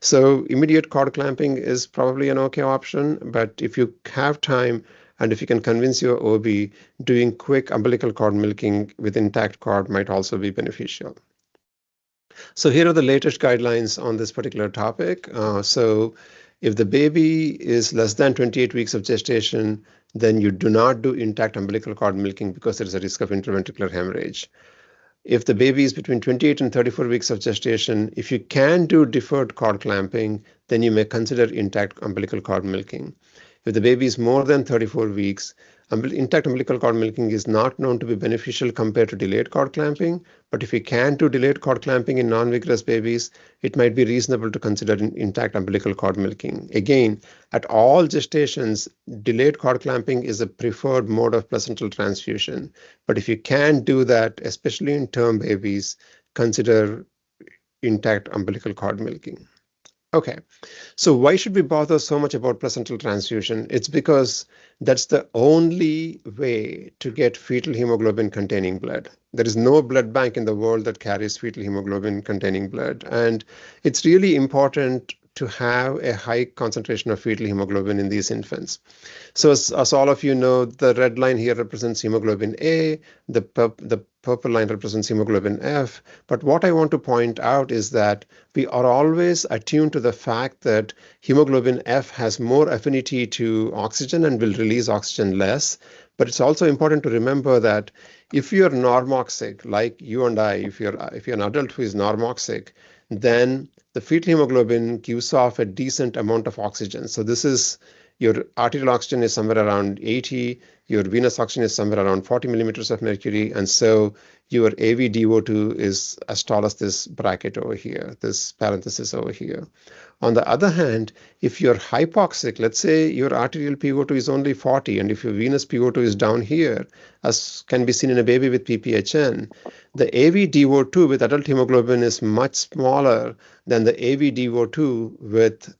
So immediate cord clamping is probably an okay option, but if you have time and if you can convince your OB, doing quick umbilical cord milking with intact cord might also be beneficial. So here are the latest guidelines on this particular topic. So if the baby is less than 28 weeks of gestation, then you do not do intact umbilical cord milking because there is a risk of intraventricular hemorrhage. If the baby is between 28 and 34 weeks of gestation, if you can do deferred cord clamping, then you may consider intact umbilical cord milking. If the baby is more than 34 weeks, intact umbilical cord milking is not known to be beneficial compared to delayed cord clamping, but if you can do delayed cord clamping in non-vigorous babies, it might be reasonable to consider intact umbilical cord milking. Again, at all gestations, delayed cord clamping is a preferred mode of placental transfusion. But if you can do that, especially in term babies, consider intact umbilical cord milking. Okay, so why should we bother so much about placental transfusion? It's because that's the only way to get fetal hemoglobin containing blood. There is no blood bank in the world that carries fetal hemoglobin containing blood. And it's really important to have a high concentration of fetal hemoglobin in these infants. So as all of you know, the red line here represents hemoglobin A, the purple line represents hemoglobin F. But what I want to point out is that we are always attuned to the fact that hemoglobin F has more affinity to oxygen and will release oxygen less. But it's also important to remember that if you're normoxic, like you and I, if you're an adult who is normoxic, then the fetal hemoglobin gives off a decent amount of oxygen. So this is your arterial oxygen is somewhere around 80, your venous oxygen is somewhere around 40 millimeters of mercury, and so your AVDO2 is as tall as this bracket over here, this parenthesis over here. On the other hand, if you're hypoxic, let's say your arterial PO2 is only 40, and if your venous PO2 is down here, as can be seen in a baby with PPHN, the AVDO2 with adult hemoglobin is much smaller than the AVDO2 with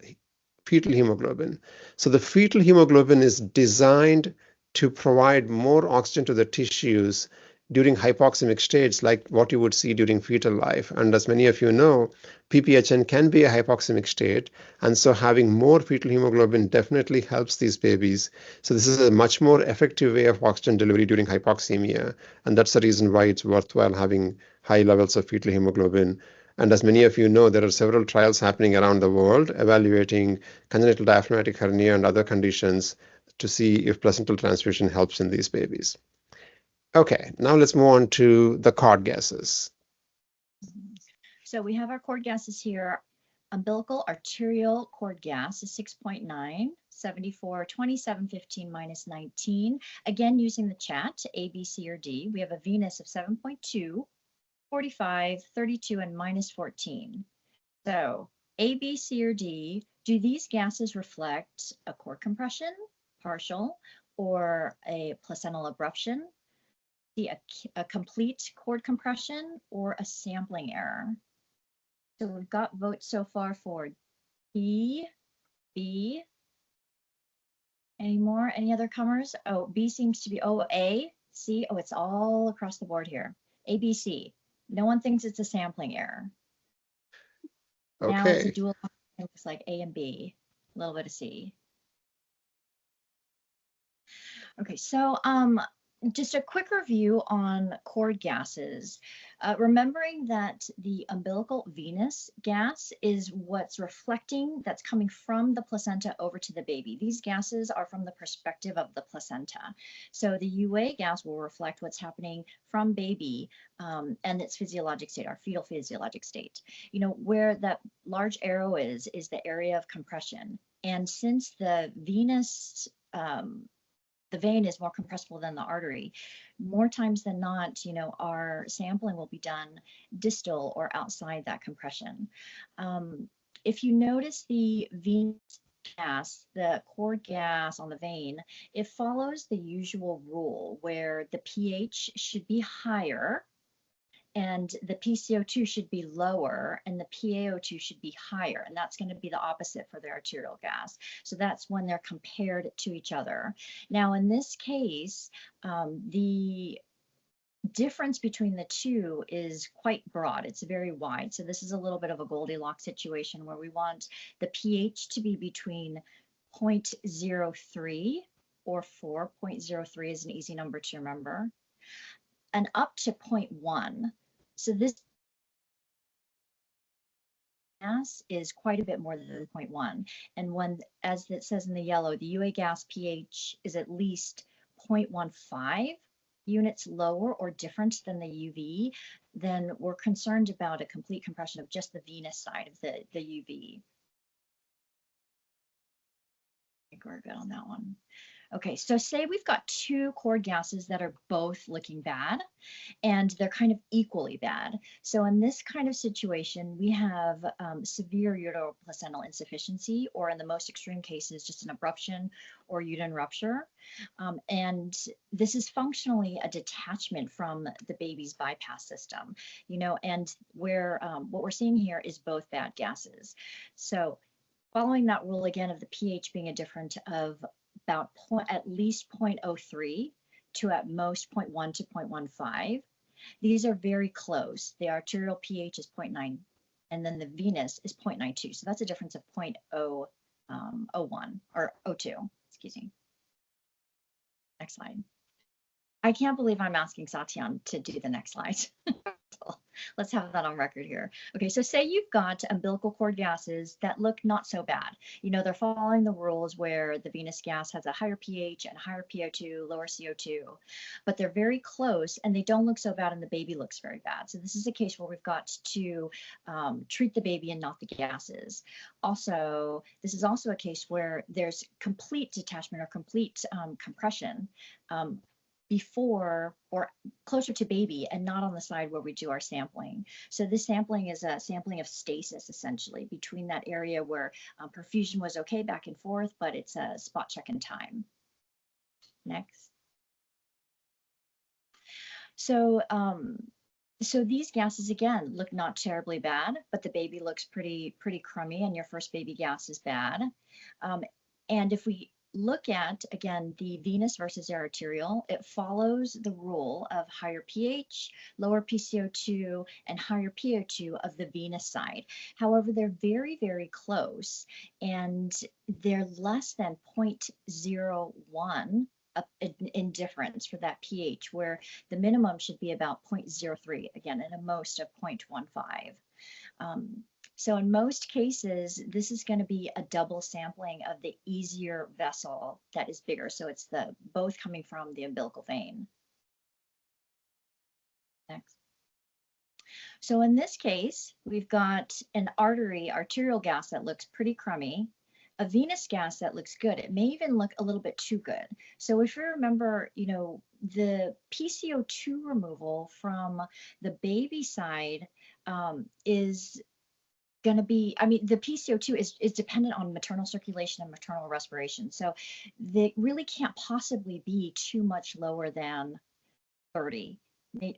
fetal hemoglobin. So the fetal hemoglobin is designed to provide more oxygen to the tissues during hypoxemic states like what you would see during fetal life. And as many of you know, PPHN can be a hypoxemic state. And so having more fetal hemoglobin definitely helps these babies. So this is a much more effective way of oxygen delivery during hypoxemia. And that's the reason why it's worthwhile having high levels of fetal hemoglobin. And as many of you know, there are several trials happening around the world evaluating congenital diaphragmatic hernia and other conditions to see if placental transfusion helps in these babies. Okay, now let's move on to the cord gases. So we have our cord gases here. Umbilical arterial cord gas is 6.9, 74, 27, 15, minus 19. Again, using the chat, A, B, C, or D. We have a venous of 7.2, 45, 32, and minus 14. So A, B, C, or D, do these gases reflect a cord compression, partial, or a placental abruption, a complete cord compression, or a sampling error? So we've got votes so far for D, B. Any more? Any other comers? Oh, B seems to be, oh, A, C. Oh, it's all across the board here. A, B, C. No one thinks it's a sampling error. Okay. Now it's a dual, it looks like A and B, a little bit of C. Okay, so just a quick review on cord gases. Remembering that the umbilical venous gas is what's reflecting, that's coming from the placenta over to the baby. These gases are from the perspective of the placenta. So the UA gas will reflect what's happening from baby and its physiologic state, our fetal physiologic state. You know, where that large arrow is the area of compression. And since the venous the vein is more compressible than the artery, more times than not, you know, our sampling will be done distal or outside that compression. If you notice the venous gas, the cord gas on the vein, it follows the usual rule where the pH should be higher and the PCO2 should be lower and the PaO2 should be higher. And that's going to be the opposite for the arterial gas. So that's when they're compared to each other. Now, in this case, the difference between the two is quite broad. It's very wide. So this is a little bit of a Goldilocks situation where we want the pH to be between 0.03 or 4. 0.03 is an easy number to remember, and up to 0.1. So this gas is quite a bit more than 0.1. And when, as it says in the yellow, the UA gas pH is at least 0.15 units lower or different than the UV, then we're concerned about a complete compression of just the venous side of the UV. I think we're good on that one. Okay, so say we've got two cord gases that are both looking bad, and they're kind of equally bad. So in this kind of situation, we have severe uteroplacental insufficiency, or in the most extreme cases, just an abruption or uterine rupture. And this is functionally a detachment from the baby's bypass system, you know, and where what we're seeing here is both bad gases. So following that rule again of the pH being a difference of about at least 0.03 to at most 0.1 to 0.15. These are very close. The arterial pH is 0.9, and then the venous is 0.92. So that's a difference of 0.001 or 0.02, excuse me. Next slide. I can't believe I'm asking Satyan to do the next slide. Let's have that on record here. Okay, so say you've got umbilical cord gases that look not so bad. You know, they're following the rules where the venous gas has a higher pH and higher PO2, lower CO2, but they're very close and they don't look so bad and the baby looks very bad. So this is a case where we've got to treat the baby and not the gases. Also, this is also a case where there's complete detachment or complete compression before or closer to baby and not on the side where we do our sampling. So this sampling is a sampling of stasis essentially between that area where perfusion was okay back and forth, but it's a spot check in time. Next. So so these gases again look not terribly bad, but the baby looks pretty crummy and your first baby gas is bad. And if we look at, again, the venous versus arterial, it follows the rule of higher pH, lower PCO2, and higher PO2 of the venous side. However, they're very close, and they're less than 0.01 in difference for that pH, where the minimum should be about 0.03, again, at a most of 0.15. So in most cases, this is going to be a double sampling of the easier vessel that is bigger. So it's both coming from the umbilical vein. Next. So in this case, we've got an arterial gas that looks pretty crummy, a venous gas that looks good. It may even look a little bit too good. So if you remember, you know, the PCO2 removal from the baby side is going to be, I mean, the PCO2 is dependent on maternal circulation and maternal respiration. So they really can't possibly be too much lower than 30,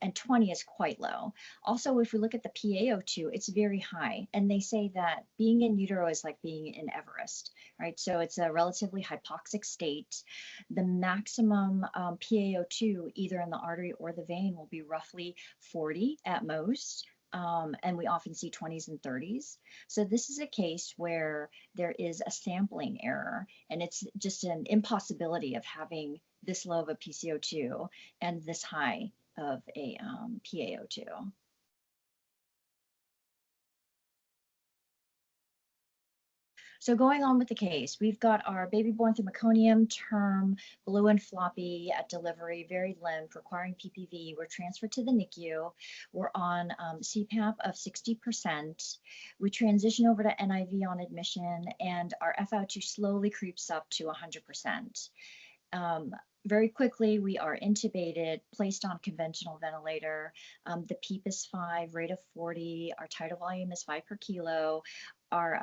and 20 is quite low. Also, if we look at the PaO2, it's very high. And they say that being in utero is like being in Everest, right? So it's a relatively hypoxic state. The maximum PaO2, either in the artery or the vein, will be roughly 40 at most. And we often see 20s and 30s. So this is a case where there is a sampling error, and it's just an impossibility of having this low of a PCO2 and this high of a PaO2. So going on with the case, we've got our baby born through meconium, term, blue and floppy at delivery, very limp, requiring PPV. We're transferred to the NICU. We're on CPAP of 60%. We transition over to NIV on admission, and our FiO2 slowly creeps up to 100%. Very quickly, we are intubated, placed on conventional ventilator. The PEEP is 5, rate of 40. Our tidal volume is 5 per kilo. Our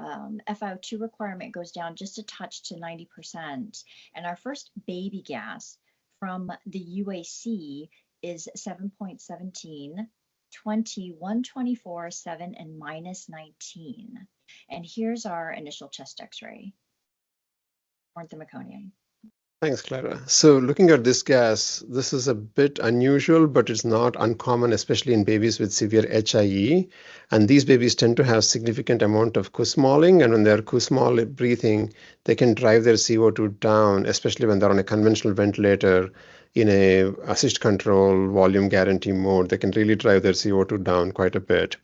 FiO2 requirement goes down just a touch to 90%. And our first baby gas from the UAC is 7.17, 20, 124, 7, and -19. And here's our initial chest x-ray. Born through meconium. Thanks, Clara. So looking at this gas, this is a bit unusual, but it's not uncommon, especially in babies with severe HIE. And these babies tend to have significant amount of Kussmauling, and when they're Kussmaul breathing, they can drive their CO2 down, especially when they're on a conventional ventilator in a assist control volume guarantee mode. They can really drive their CO2 down quite a bit.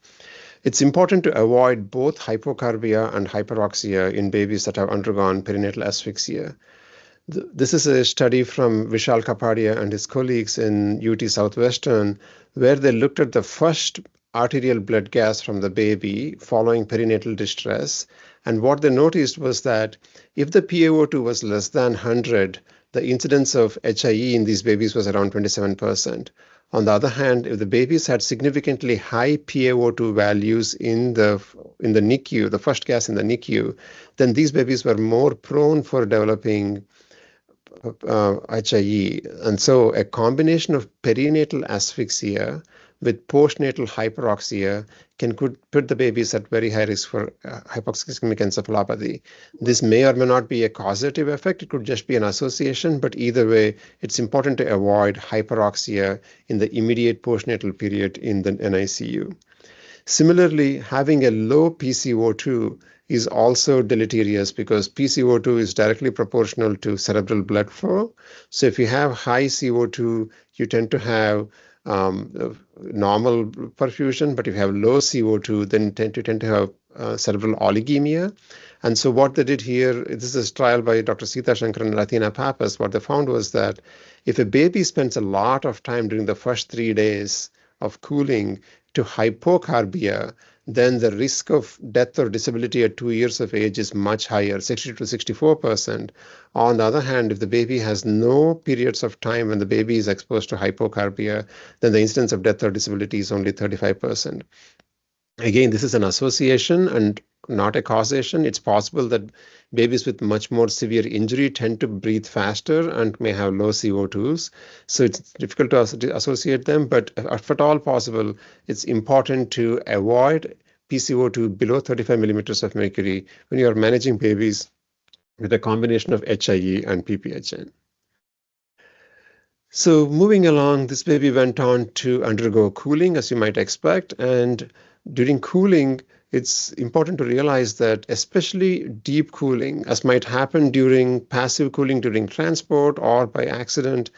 It's important to avoid both hypocarbia and hyperoxia in babies that have undergone perinatal asphyxia. This is a study from Vishal Kapadia and his colleagues in UT Southwestern, where they looked at the first arterial blood gas from the baby following perinatal distress. And what they noticed was that if the PaO2 was less than 100, the incidence of HIE in these babies was around 27%. On the other hand, if the babies had significantly high PaO2 values in the NICU, the first gas in the NICU, then these babies were more prone for developing HIE. And so a combination of perinatal asphyxia with postnatal hyperoxia can put the babies at very high risk for hypoxic encephalopathy. This may or may not be a causative effect. It could just be an association, but either way, it's important to avoid hyperoxia in the immediate postnatal period in the NICU. Similarly, having a low PCO2 is also deleterious because PCO2 is directly proportional to cerebral blood flow. So if you have high CO2, you tend to have normal perfusion, but if you have low CO2, then you tend to have cerebral oligemia. And so what they did here, this is a trial by Dr. Sita Shankar and Latina Pappas. What they found was that if a baby spends a lot of time during the first 3 days of cooling to hypocarbia, then the risk of death or disability at 2 years of age is much higher, 60 to 64%. On the other hand, if the baby has no periods of time when the baby is exposed to hypocarbia, then the incidence of death or disability is only 35%. Again, this is an association and not a causation. It's possible that babies with much more severe injury tend to breathe faster and may have low CO2s. So it's difficult to associate them, but if at all possible, it's important to avoid PCO2 below 35 millimeters of mercury when you are managing babies with a combination of HIE and PPHN. So moving along, this baby went on to undergo cooling, as you might expect. And during cooling, it's important to realize that especially deep cooling, as might happen during passive cooling during transport or by accident,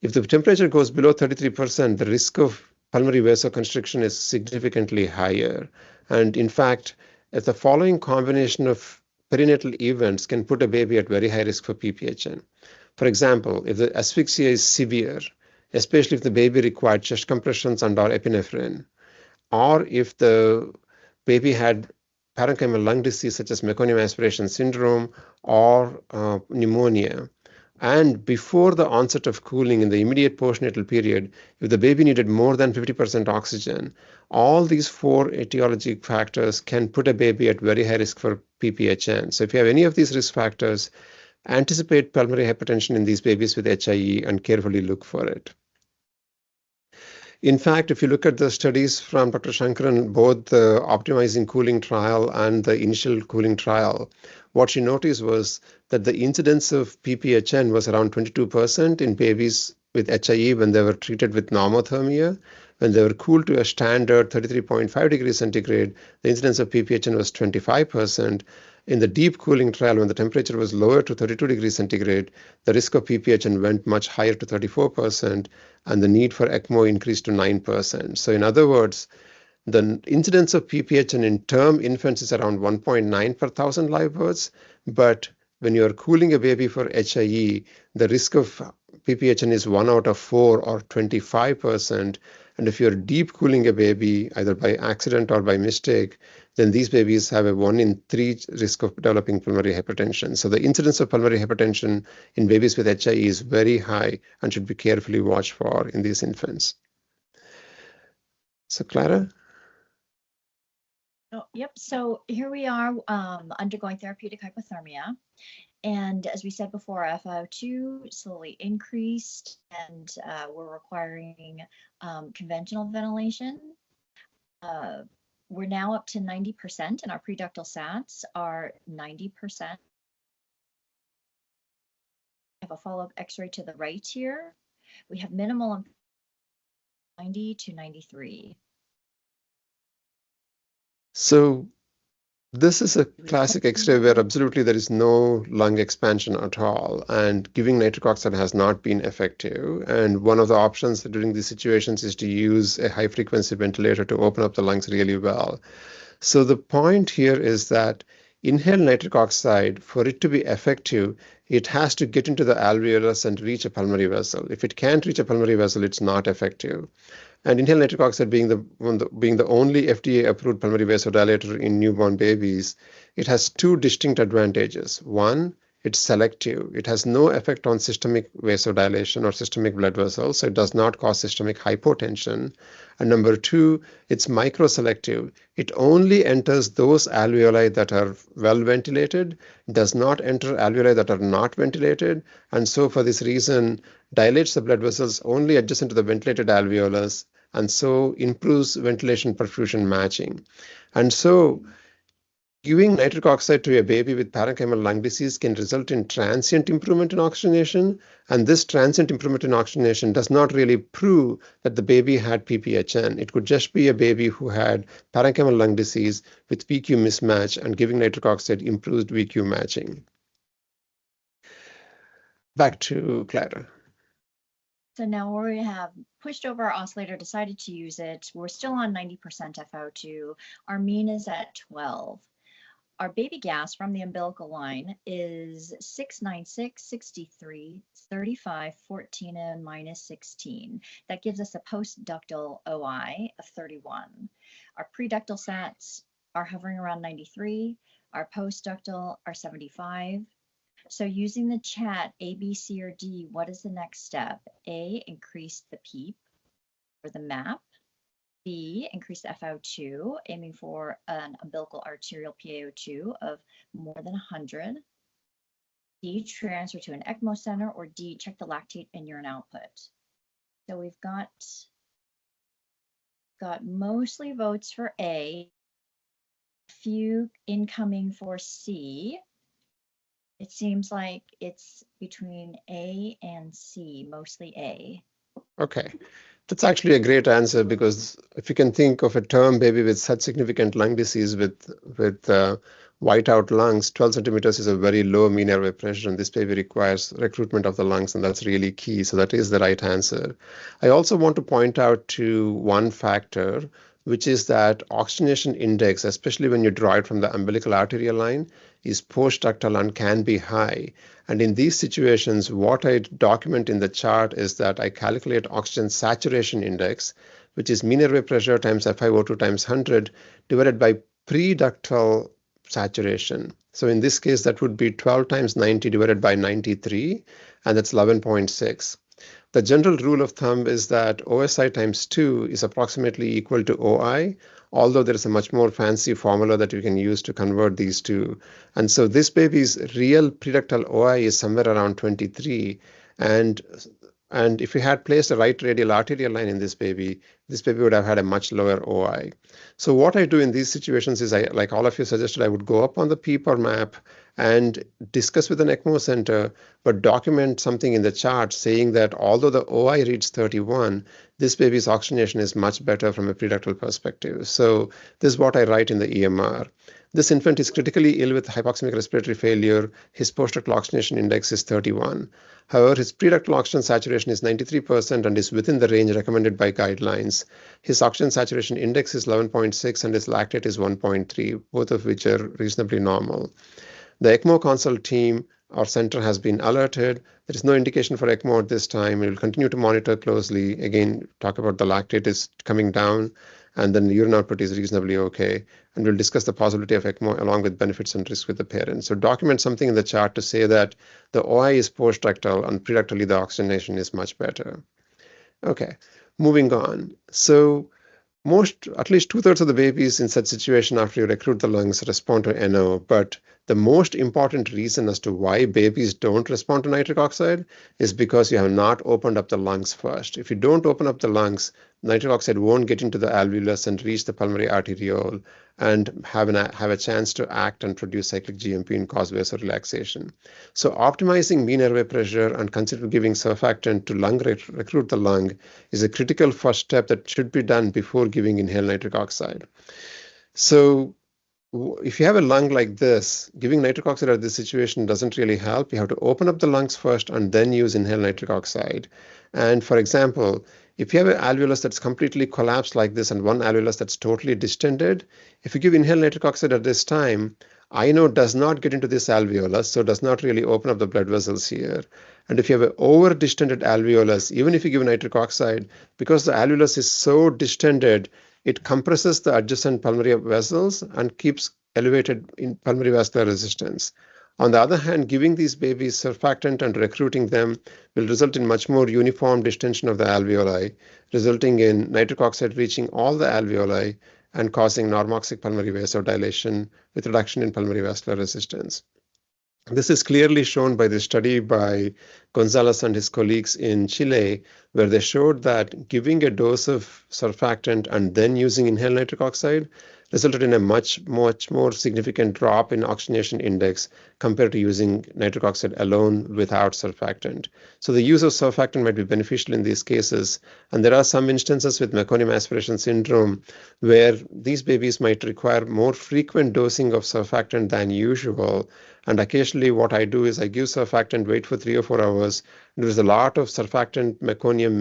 if the temperature goes below 33%, the risk of pulmonary vasoconstriction is significantly higher. And in fact, the following combination of perinatal events can put a baby at very high risk for PPHN. For example, if the asphyxia is severe, especially if the baby required chest compressions and/or epinephrine, or if the baby had parenchymal lung disease such as meconium aspiration syndrome or pneumonia, and before the onset of cooling in the immediate postnatal period, if the baby needed more than 50% oxygen, all these 4 etiologic factors can put a baby at very high risk for PPHN. So if you have any of these risk factors, anticipate pulmonary hypertension in these babies with HIE and carefully look for it. In fact, if you look at the studies from Dr. Shankaran, both the optimizing cooling trial and the initial cooling trial, what she noticed was that the incidence of PPHN was around 22% in babies with HIE when they were treated with normothermia. When they were cooled to a standard 33.5 degrees centigrade, the incidence of PPHN was 25%. In the deep cooling trial, when the temperature was lower to 32 degrees centigrade, the risk of PPHN went much higher to 34%, and the need for ECMO increased to 9%. So in other words, the incidence of PPHN in term infants is around 1.9 per 1,000 live births, but when you are cooling a baby for HIE, the risk of PPHN is 1 out of 4 or 25%. And if you're deep cooling a baby, either by accident or by mistake, then these babies have a 1 in 3 risk of developing pulmonary hypertension. So the incidence of pulmonary hypertension in babies with HIE is very high and should be carefully watched for in these infants. So Clara? Oh, yep. So here we are undergoing therapeutic hypothermia. And as we said before, FiO2 slowly increased, and we're requiring conventional ventilation. We're now up to 90%, and our preductal sats are 90%. have a follow-up X-ray to the right here. We have minimal 90 to 93. So this is a classic X-ray where absolutely there is no lung expansion at all, and giving nitric oxide has not been effective. And one of the options during these situations is to use a high-frequency ventilator to open up the lungs really well. So the point here is that inhaled nitric oxide, for it to be effective, it has to get into the alveolus and reach a pulmonary vessel. If it can't reach a pulmonary vessel, it's not effective. And inhaled nitric oxide being the only FDA-approved pulmonary vasodilator in newborn babies, it has two distinct advantages. One, it's selective. It has no effect on systemic vasodilation or systemic blood vessels, so it does not cause systemic hypotension. And number two, it's microselective. It only enters those alveoli that are well ventilated, does not enter alveoli that are not ventilated, and so for this reason, dilates the blood vessels only adjacent to the ventilated alveolus, and so improves ventilation perfusion matching. And so giving nitric oxide to a baby with parenchymal lung disease can result in transient improvement in oxygenation, and this transient improvement in oxygenation does not really prove that the baby had PPHN. It could just be a baby who had parenchymal lung disease with VQ mismatch, and giving nitric oxide improves VQ matching. Back to Clara. So now we have pushed over our oscillator, decided to use it. We're still on 90% FO2. Our mean is at 12. Our baby gas from the umbilical line is 696, 63, 35, 14, and minus 16. That gives us a postductal OI of 31. Our preductal sats are hovering around 93. Our postductal are 75. So using the chat, A, B, C, or D, what is the next step? A, increase the PEEP or the MAP. B, increase the FO2, aiming for an umbilical arterial PaO2 of more than 100. D, transfer to an ECMO center, or D, check the lactate and urine output. So we've got mostly votes for A, few incoming for C. It seems like it's between A and C, mostly A. Okay. That's actually a great answer, because if you can think of a term baby with such significant lung disease with whiteout lungs, 12 centimeters is a very low mean airway pressure, and this baby requires recruitment of the lungs, and that's really key. So that is the right answer. I also want to point out to one factor, which is that oxygenation index, especially when you draw it from the umbilical arterial line, is postductal and can be high. And in these situations, what I document in the chart is that I calculate oxygen saturation index, which is mean airway pressure times FiO2 times 100 divided by preductal saturation. So in this case, that would be 12 times 90 divided by 93, and that's 11.6. The general rule of thumb is that OSI times 2 is approximately equal to OI, although there is a much more fancy formula that you can use to convert these two. And so this baby's real preductal OI is somewhere around 23. And if we had placed a right radial arterial line in this baby would have had a much lower OI. So what I do in these situations is, like all of you suggested, I would go up on the PEEP or MAP and discuss with an ECMO center, but document something in the chart saying that although the OI reads 31, this baby's oxygenation is much better from a preductal perspective. So this is what I write in the EMR. This infant is critically ill with hypoxemic respiratory failure. His postductal oxygenation index is 31. However, his preductal oxygen saturation is 93% and is within the range recommended by guidelines. His oxygen saturation index is 11.6 and his lactate is 1.3, both of which are reasonably normal. The ECMO consult team or center has been alerted. There is no indication for ECMO at this time. We will continue to monitor closely. Again, talk about the lactate is coming down, and then the urine output is reasonably okay. And we'll discuss the possibility of ECMO along with benefits and risks with the parents. So document something in the chart to say that the OI is postductal and preductally the oxygenation is much better. Okay, moving on. So at least 2/3 of the babies in such situation after you recruit the lungs respond to NO, but The most important reason as to why babies don't respond to nitric oxide is because you have not opened up the lungs first. If you don't open up the lungs, nitric oxide won't get into the alveolus and reach the pulmonary arteriole and have a chance to act and produce cyclic GMP and cause vasorelaxation. So optimizing mean airway pressure and consider giving surfactant to recruit the lung is a critical first step that should be done before giving inhaled nitric oxide. So if you have a lung like this, giving nitric oxide at this situation doesn't really help. You have to open up the lungs first and then use inhaled nitric oxide. And for example, if you have an alveolus that's completely collapsed like this and one alveolus that's totally distended, if you give inhaled nitric oxide at this time, INO does not get into this alveolus, so does not really open up the blood vessels here. And if you have an over-distended alveolus, even if you give nitric oxide, because the alveolus is so distended, it compresses the adjacent pulmonary vessels and keeps elevated in pulmonary vascular resistance. On the other hand, giving these babies surfactant and recruiting them will result in much more uniform distension of the alveoli, resulting in nitric oxide reaching all the alveoli and causing normoxic pulmonary vasodilation with reduction in pulmonary vascular resistance. This is clearly shown by the study by Gonzalez and his colleagues in Chile, where they showed that giving a dose of surfactant and then using inhaled nitric oxide resulted in a much more significant drop in oxygenation index compared to using nitric oxide alone without surfactant. So the use of surfactant might be beneficial in these cases. And there are some instances with meconium aspiration syndrome where these babies might require more frequent dosing of surfactant than usual. And occasionally what I do is I give surfactant, wait for 3 or 4 hours. There's a lot of surfactant meconium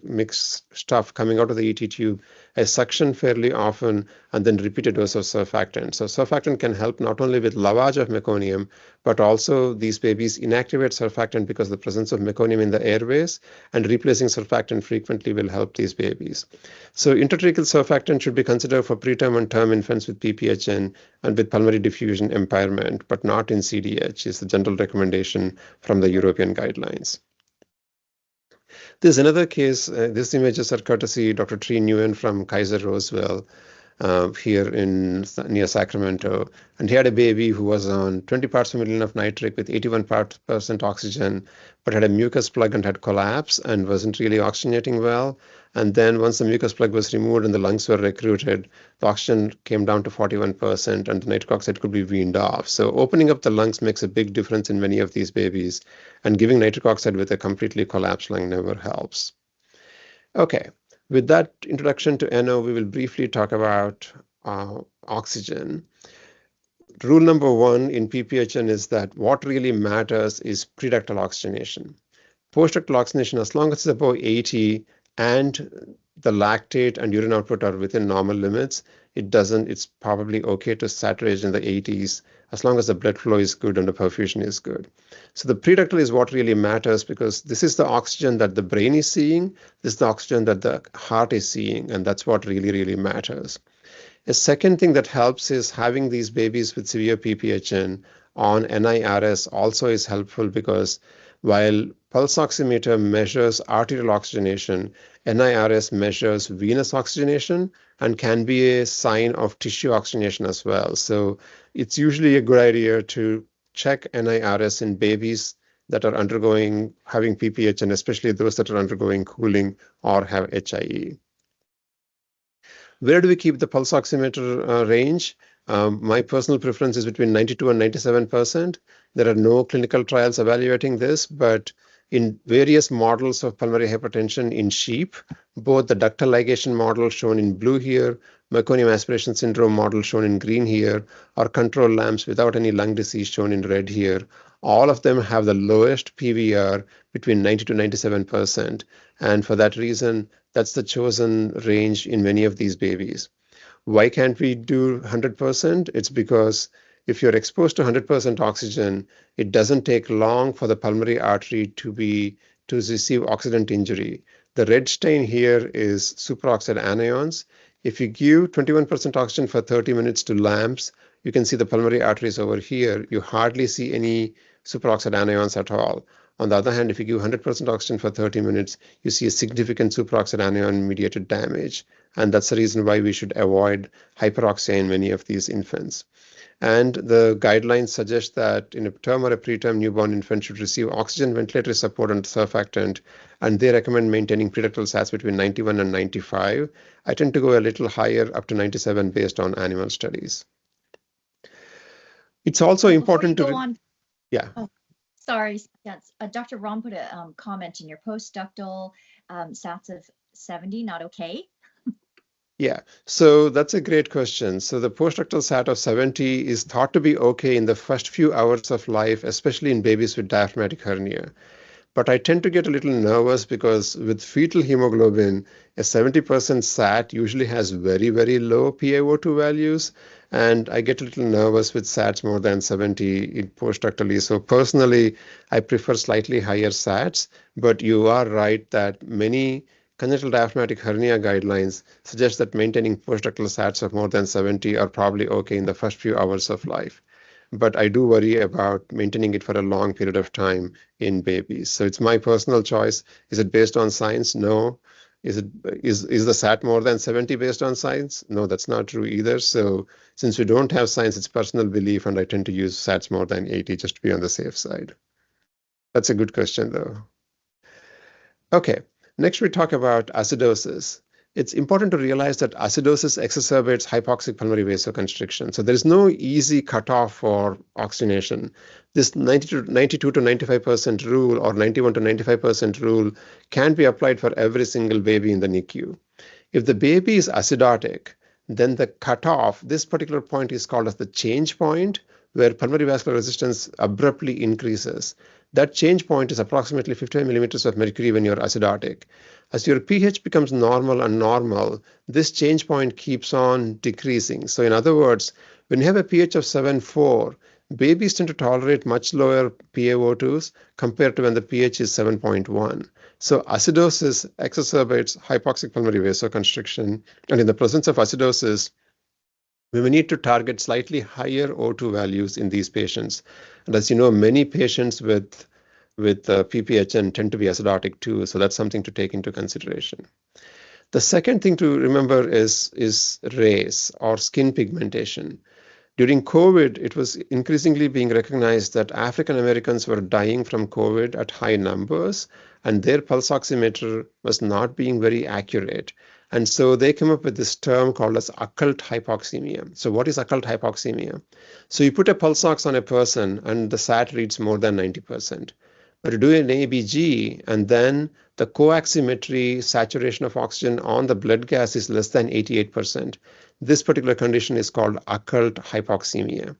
mixed stuff coming out of the ET tube. I suction fairly often and then repeat a dose of surfactant. So surfactant can help not only with lavage of meconium, but also these babies inactivate surfactant because of the presence of meconium in the airways, and replacing surfactant frequently will help these babies. So intratracheal surfactant should be considered for preterm and term infants with PPHN and with pulmonary diffusion impairment, but not in CDH is the general recommendation from the European guidelines. There's another case. These images are courtesy Dr. Tree Nguyen from Kaiser Roseville here near Sacramento. And he had a baby who was on 20 parts per million of nitric with 81% oxygen, but had a mucus plug and had collapse and wasn't really oxygenating well. And then once the mucus plug was removed and the lungs were recruited, the oxygen came down to 41% and the nitric oxide could be weaned off. So opening up the lungs makes a big difference in many of these babies, and giving nitric oxide with a completely collapsed lung never helps. Okay, with that introduction to NO, we will briefly talk about oxygen. Rule number 1 in PPHN is that what really matters is preductal oxygenation. Postductal oxygenation, as long as it's above 80 and the lactate and urine output are within normal limits, it's probably okay to saturate in the 80s as long as the blood flow is good and the perfusion is good. So the preductal is what really matters, because this is the oxygen that the brain is seeing, this is the oxygen that the heart is seeing, and that's what really matters. A second thing that helps is having these babies with severe PPHN on NIRS also is helpful, because while pulse oximeter measures arterial oxygenation, NIRS measures venous oxygenation and can be a sign of tissue oxygenation as well. So it's usually a good idea to check NIRS in babies that are having PPHN, especially those that are undergoing cooling or have HIE. Where do we keep the pulse oximeter range? My personal preference is between 92 and 97%. There are no clinical trials evaluating this, but in various models of pulmonary hypertension in sheep, both the ductal ligation model shown in blue here, meconium aspiration syndrome model shown in green here, or control lambs without any lung disease shown in red here, all of them have the lowest PVR between 90 to 97%. And for that reason, that's the chosen range in many of these babies. Why can't we do 100%? It's because if you're exposed to 100% oxygen, it doesn't take long for the pulmonary artery to receive oxidant injury. The red stain here is superoxide anions. If you give 21% oxygen for 30 minutes to lambs, you can see the pulmonary arteries over here. You hardly see any superoxide anions at all. On the other hand, if you give 100% oxygen for 30 minutes, you see a significant superoxide anion-mediated damage. And that's the reason why we should avoid hyperoxia in many of these infants. And the guidelines suggest that in a term or a preterm newborn infant should receive oxygen ventilatory support and surfactant, and they recommend maintaining preductal SATs between 91 and 95. I tend to go a little higher, up to 97, based on animal studies. It's also important to... Go on. Yeah. Oh, sorry, yes. Dr. Ram put a comment in your postductal SATs of 70, not okay? Yeah, so that's a great question. So the postductal SAT of 70 is thought to be okay in the first few hours of life, especially in babies with diaphragmatic hernia. But I tend to get a little nervous because with fetal hemoglobin, a 70% SAT usually has very, very low PaO2 values. And I get a little nervous with SATs more than 70 in postductally. So personally, I prefer slightly higher SATs. But you are right that many congenital diaphragmatic hernia guidelines suggest that maintaining postductal SATs of more than 70 are probably okay in the first few hours of life. But I do worry about maintaining it for a long period of time in babies. So it's my personal choice. Is it based on science? No. Is the SAT more than 70 based on science? No, that's not true either. So since we don't have science, it's personal belief, and I tend to use SATs more than 80 just to be on the safe side. That's a good question, though. Okay. Next, we talk about acidosis. It's important to realize that acidosis exacerbates hypoxic pulmonary vasoconstriction. So there is no easy cutoff for oxygenation. This 92 to 95% rule or 91 to 95% rule can be applied for every single baby in the NICU. If the baby is acidotic, then the cutoff, this particular point is called as the change point, where pulmonary vascular resistance abruptly increases. That change point is approximately 55 millimeters of mercury when you're acidotic. As your pH becomes normal, this change point keeps on decreasing. So in other words, when you have a pH of 7.4, babies tend to tolerate much lower PaO2s compared to when the pH is 7.1. So acidosis exacerbates hypoxic pulmonary vasoconstriction. And in the presence of acidosis, we may need to target slightly higher O2 values in these patients. And as you know, many patients with PPHN tend to be acidotic too, so that's something to take into consideration. The second thing to remember is race or skin pigmentation. During COVID, it was increasingly being recognized that African Americans were dying from COVID at high numbers, and their pulse oximeter was not being very accurate. And so they came up with this term called as occult hypoxemia. So what is occult hypoxemia? So you put a pulse ox on a person and the SAT reads more than 90%. But you do an ABG and then the coaximetry saturation of oxygen on the blood gas is less than 88%. This particular condition is called occult hypoxemia.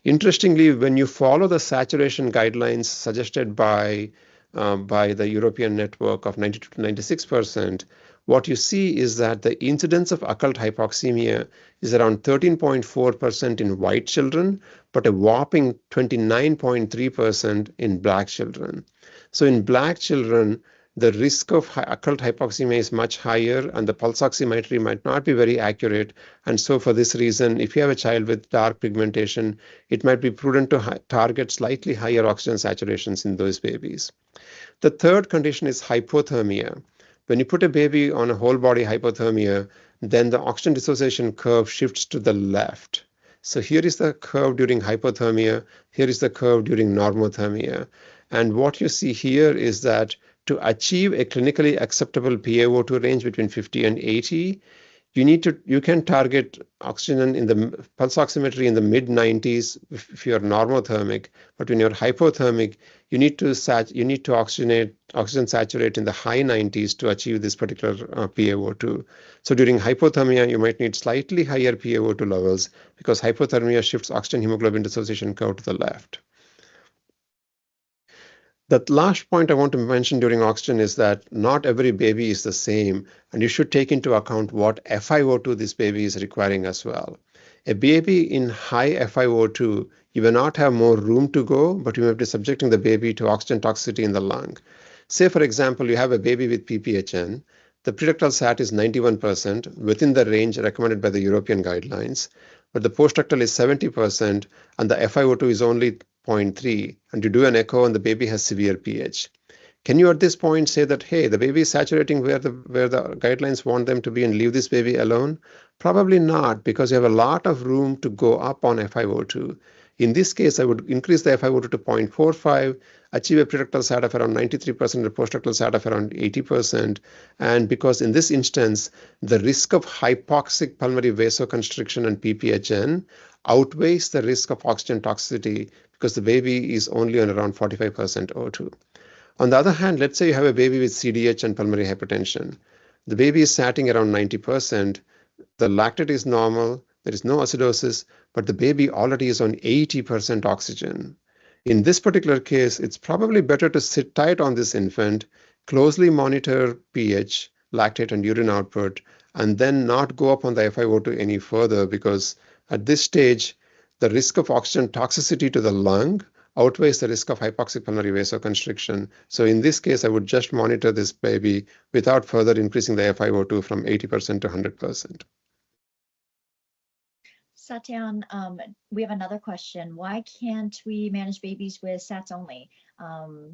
Interestingly, when you follow the saturation guidelines suggested by the European network of 92 to 96%, what you see is that the incidence of occult hypoxemia is around 13.4% in white children, but a whopping 29.3% in Black children. So in Black children, the risk of occult hypoxemia is much higher, and the pulse oximetry might not be very accurate. And so for this reason, if you have a child with dark pigmentation, it might be prudent to target slightly higher oxygen saturations in those babies. The third condition is hypothermia. When you put a baby on a whole body hypothermia, then the oxygen dissociation curve shifts to the left. So here is the curve during hypothermia, here is the curve during normothermia. And what you see here is that to achieve a clinically acceptable PaO2 range between 50 and 80, you can target oxygen in the pulse oximetry in the mid-90s if you're normothermic, but when you're hypothermic, you need to oxygen saturate in the high 90s to achieve this particular PaO2. So during hypothermia, you might need slightly higher PaO2 levels because hypothermia shifts oxygen hemoglobin dissociation curve to the left. The last point I want to mention during oxygen is that not every baby is the same, and you should take into account what FiO2 this baby is requiring as well. A baby in high FiO2, you will not have more room to go, but you may be subjecting the baby to oxygen toxicity in the lung. Say, for example, you have a baby with PPHN. The preductal SAT is 91%, within the range recommended by the European guidelines, but the postductal is 70%, and the FiO2 is only 0.3, and you do an echo and the baby has severe pH. Can you at this point say that, hey, the baby is saturating where the guidelines want them to be and leave this baby alone? Probably not, because you have a lot of room to go up on FiO2. In this case, I would increase the FiO2 to 0.45, achieve a preductal SAT of around 93% and a postductal SAT of around 80%. And because in this instance, the risk of hypoxic pulmonary vasoconstriction and PPHN outweighs the risk of oxygen toxicity because the baby is only on around 45% O2. On the other hand, let's say you have a baby with CDH and pulmonary hypertension. The baby is satting around 90%. The lactate is normal. There is no acidosis, but the baby already is on 80% oxygen. In this particular case, it's probably better to sit tight on this infant, closely monitor pH, lactate, and urine output, and then not go up on the FiO2 any further, because at this stage, the risk of oxygen toxicity to the lung outweighs the risk of hypoxic pulmonary vasoconstriction. So in this case, I would just monitor this baby without further increasing the FiO2 from 80% to 100%. Satyan, we have another question. Why can't we manage babies with SATs only?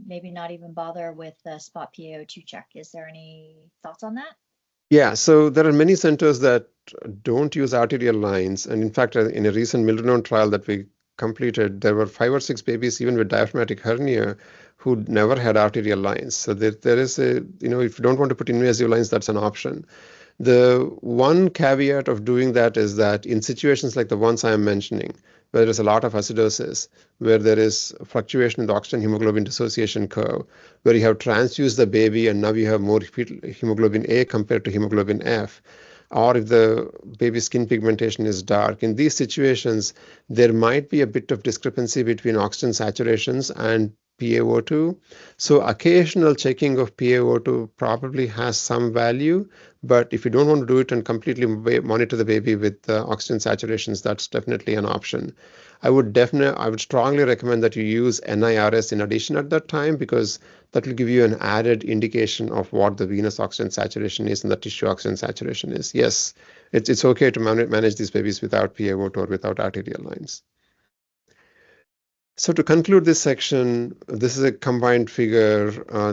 Maybe not even bother with the spot PaO2 check. Is there any thoughts on that? Yeah, so there are many centers that don't use arterial lines. And in fact, in a recent Milrinone trial that we completed, there were 5 or 6 babies, even with diaphragmatic hernia, who never had arterial lines. So there is a, if you don't want to put invasive lines, that's an option. The one caveat of doing that is that in situations like the ones I am mentioning, where there is a lot of acidosis, where there is fluctuation in the oxygen hemoglobin dissociation curve, where you have transfused the baby and now you have more hemoglobin A compared to hemoglobin F, or if the baby's skin pigmentation is dark, in these situations, there might be a bit of discrepancy between oxygen saturations and PaO2. So occasional checking of PaO2 probably has some value, but if you don't want to do it and completely monitor the baby with oxygen saturations, that's definitely an option. I would strongly recommend that you use NIRS in addition at that time, because that will give you an added indication of what the venous oxygen saturation is and the tissue oxygen saturation is. Yes, it's okay to manage these babies without PaO2 or without arterial lines. So to conclude this section, this is a combined figure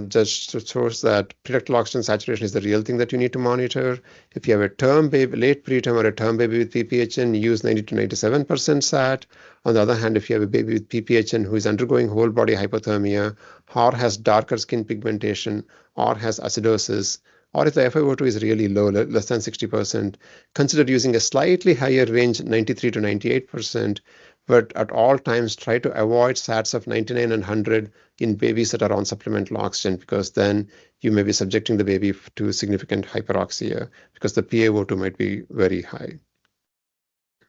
just to shows that preductal oxygen saturation is the real thing that you need to monitor. If you have a term baby, late preterm or a term baby with PPHN, use 90 to 97% SAT. On the other hand, if you have a baby with PPHN who is undergoing whole body hypothermia, or has darker skin pigmentation, or has acidosis, or if the FiO2 is really low, less than 60%, consider using a slightly higher range, 93 to 98%, but at all times try to avoid SATs of 99 and 100 in babies that are on supplemental oxygen, because then you may be subjecting the baby to significant hyperoxia because the PaO2 might be very high.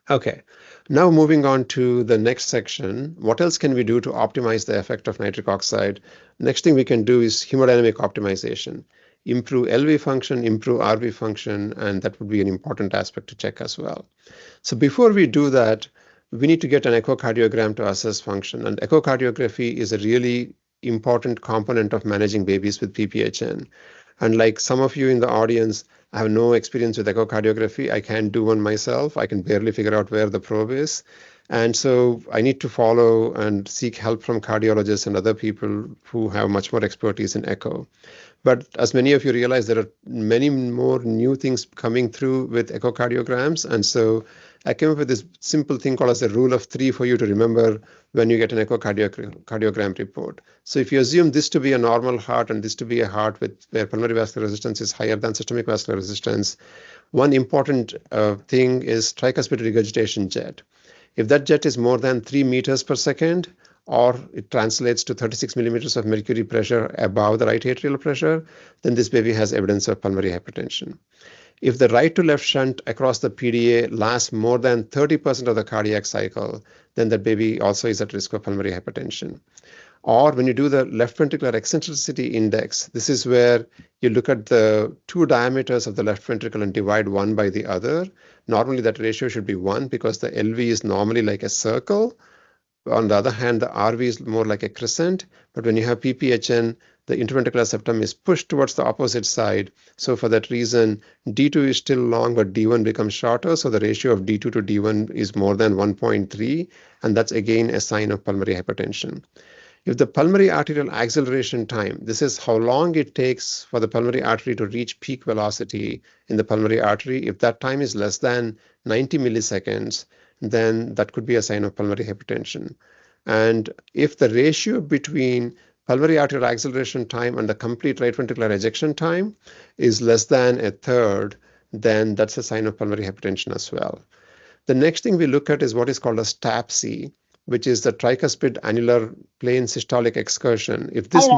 Okay, now moving on to the next section. What else can we do to optimize the effect of nitric oxide? Next thing we can do is hemodynamic optimization. Improve LV function, improve RV function, and that would be an important aspect to check as well. So before we do that, we need to get an echocardiogram to assess function. And echocardiography is a really important component of managing babies with PPHN. And like some of you in the audience, I have no experience with echocardiography. I can't do one myself. I can barely figure out where the probe is. And so I need to follow and seek help from cardiologists and other people who have much more expertise in echo. But as many of you realize, there are many more new things coming through with echocardiograms. And so I came up with this simple thing called as a rule of 3 for you to remember when you get an echocardiogram report. So if you assume this to be a normal heart and this to be a heart where pulmonary vascular resistance is higher than systemic vascular resistance, one important thing is tricuspid regurgitation jet. If that jet is more than 3 meters per second, or it translates to 36 millimeters of mercury pressure above the right atrial pressure, then this baby has evidence of pulmonary hypertension. If the right to left shunt across the PDA lasts more than 30% of the cardiac cycle, then that baby also is at risk of pulmonary hypertension. Or when you do the left ventricular eccentricity index, this is where you look at the 2 diameters of the left ventricle and divide one by the other. Normally that ratio should be 1 because the LV is normally like a circle. On the other hand, the RV is more like a crescent, but when you have PPHN, the interventricular septum is pushed towards the opposite side. So for that reason, D2 is still long, but D1 becomes shorter. So the ratio of D2 to D1 is more than 1.3, and that's again a sign of pulmonary hypertension. If the pulmonary arterial acceleration time, this is how long it takes for the pulmonary artery to reach peak velocity in the pulmonary artery, if that time is less than 90 milliseconds, then that could be a sign of pulmonary hypertension. And if the ratio between pulmonary arterial acceleration time and the complete right ventricular ejection time is less than a third, then that's a sign of pulmonary hypertension as well. The next thing we look at is what is called a TAPSE, which is the tricuspid annular plane systolic excursion. If this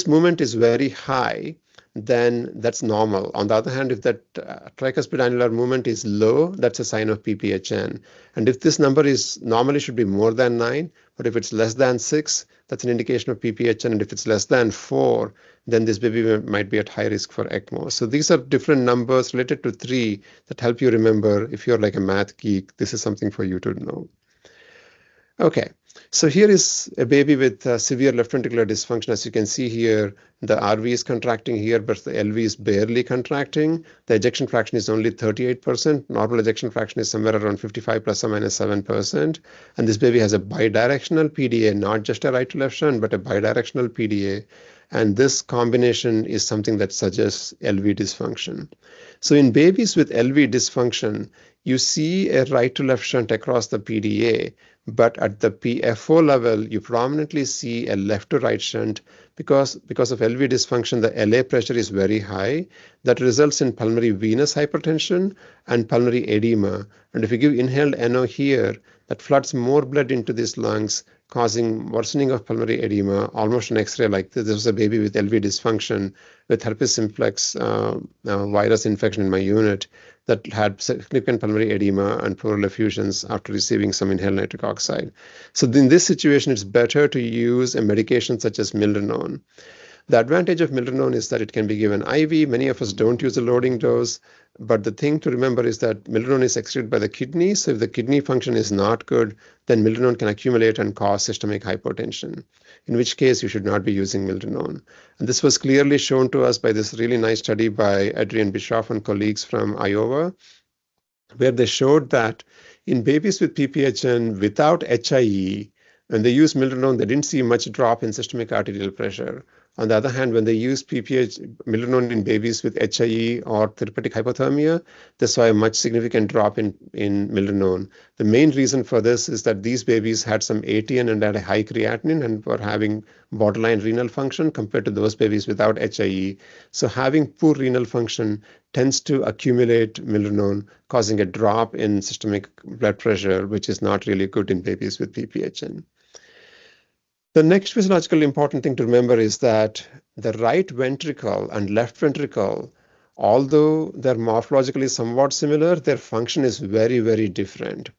movement is very high, then that's normal. On the other hand, if that tricuspid annular movement is low, that's a sign of PPHN. And if this number is normally should be more than 9, but if it's less than 6, that's an indication of PPHN. And if it's less than 4, then this baby might be at high risk for ECMO. So these are different numbers related to 3 that help you remember. If you're like a math geek, this is something for you to know. Okay, so here is a baby with severe left ventricular dysfunction. As you can see here, the RV is contracting here, but the LV is barely contracting. The ejection fraction is only 38%. Normal ejection fraction is somewhere around 55 plus or minus 7%. And this baby has a bidirectional PDA, not just a right to left shunt, but a bidirectional PDA. And this combination is something that suggests LV dysfunction. So in babies with LV dysfunction, you see a right to left shunt across the PDA, but at the PFO level, you prominently see a left to right shunt because of LV dysfunction, the LA pressure is very high. That results in pulmonary venous hypertension and pulmonary edema. And if you give inhaled NO here, that floods more blood into these lungs, causing worsening of pulmonary edema, almost an X-ray like this. This was a baby with LV dysfunction with herpes simplex virus infection in my unit that had significant pulmonary edema and pleural effusions after receiving some inhaled nitric oxide. So in this situation, it's better to use a medication such as milrinone. The advantage of milrinone is that it can be given IV. Many of us don't use a loading dose, but the thing to remember is that milrinone is excreted by the kidney. So if the kidney function is not good, then milrinone can accumulate and cause systemic hypotension, in which case you should not be using milrinone. And this was clearly shown to us by this really nice study by Adrian Bischoff and colleagues from Iowa, where they showed that in babies with PPHN without HIE, when they used milrinone, they didn't see much drop in systemic arterial pressure. On the other hand, when they used milrinone in babies with HIE or therapeutic hypothermia, they saw a much significant drop in milrinone. The main reason for this is that these babies had some ATN and had a high creatinine and were having borderline renal function compared to those babies without HIE. So having poor renal function tends to accumulate milrinone, causing a drop in systemic blood pressure, which is not really good in babies with PPHN. The next physiological important thing to remember is that the right ventricle and left ventricle, although they're morphologically somewhat similar, their function is very, very different.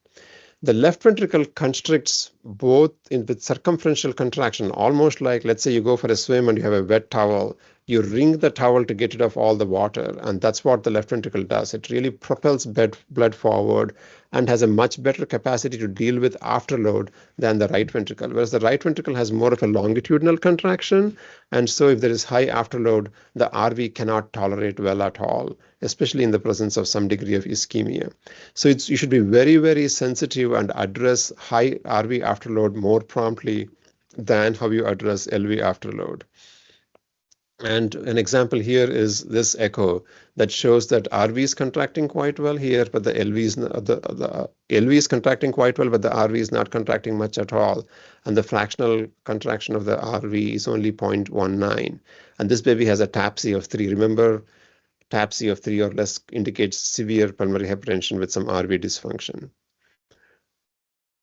The left ventricle constricts both with circumferential contraction, almost like, let's say you go for a swim and you have a wet towel. You wring the towel to get rid of all the water, and that's what the left ventricle does. It really propels blood forward and has a much better capacity to deal with afterload than the right ventricle, whereas the right ventricle has more of a longitudinal contraction, and so if there is high afterload, the RV cannot tolerate well at all, especially in the presence of some degree of ischemia. So you should be very, very sensitive and address high RV afterload more promptly than how you address LV afterload. And an example here is this echo that shows that RV is contracting quite well here, but the LV is the LV is contracting quite well, but the RV is not contracting much at all. And the fractional contraction of the RV is only 0.19. And this baby has a TAPSE of 3. Remember, TAPSE of 3 or less indicates severe pulmonary hypertension with some RV dysfunction.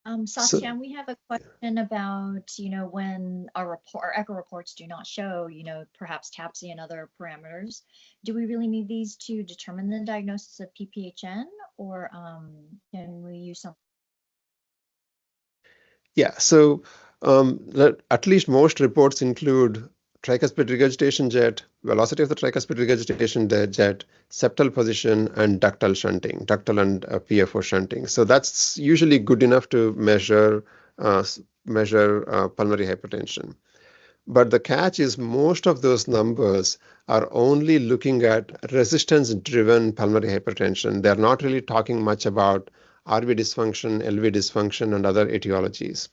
Satyan, we have a question about, when our echo reports do not show, perhaps TAPSE and other parameters. Do we really need these to determine the diagnosis of PPHN, or can we use something? Yeah, so at least most reports include tricuspid regurgitation jet, velocity of the tricuspid regurgitation jet, septal position, and ductal shunting, ductal and PFO shunting. So that's usually good enough to measure measure pulmonary hypertension. But the catch is most of those numbers are only looking at resistance-driven pulmonary hypertension. They're not really talking much about RV dysfunction, LV dysfunction, and other etiologies.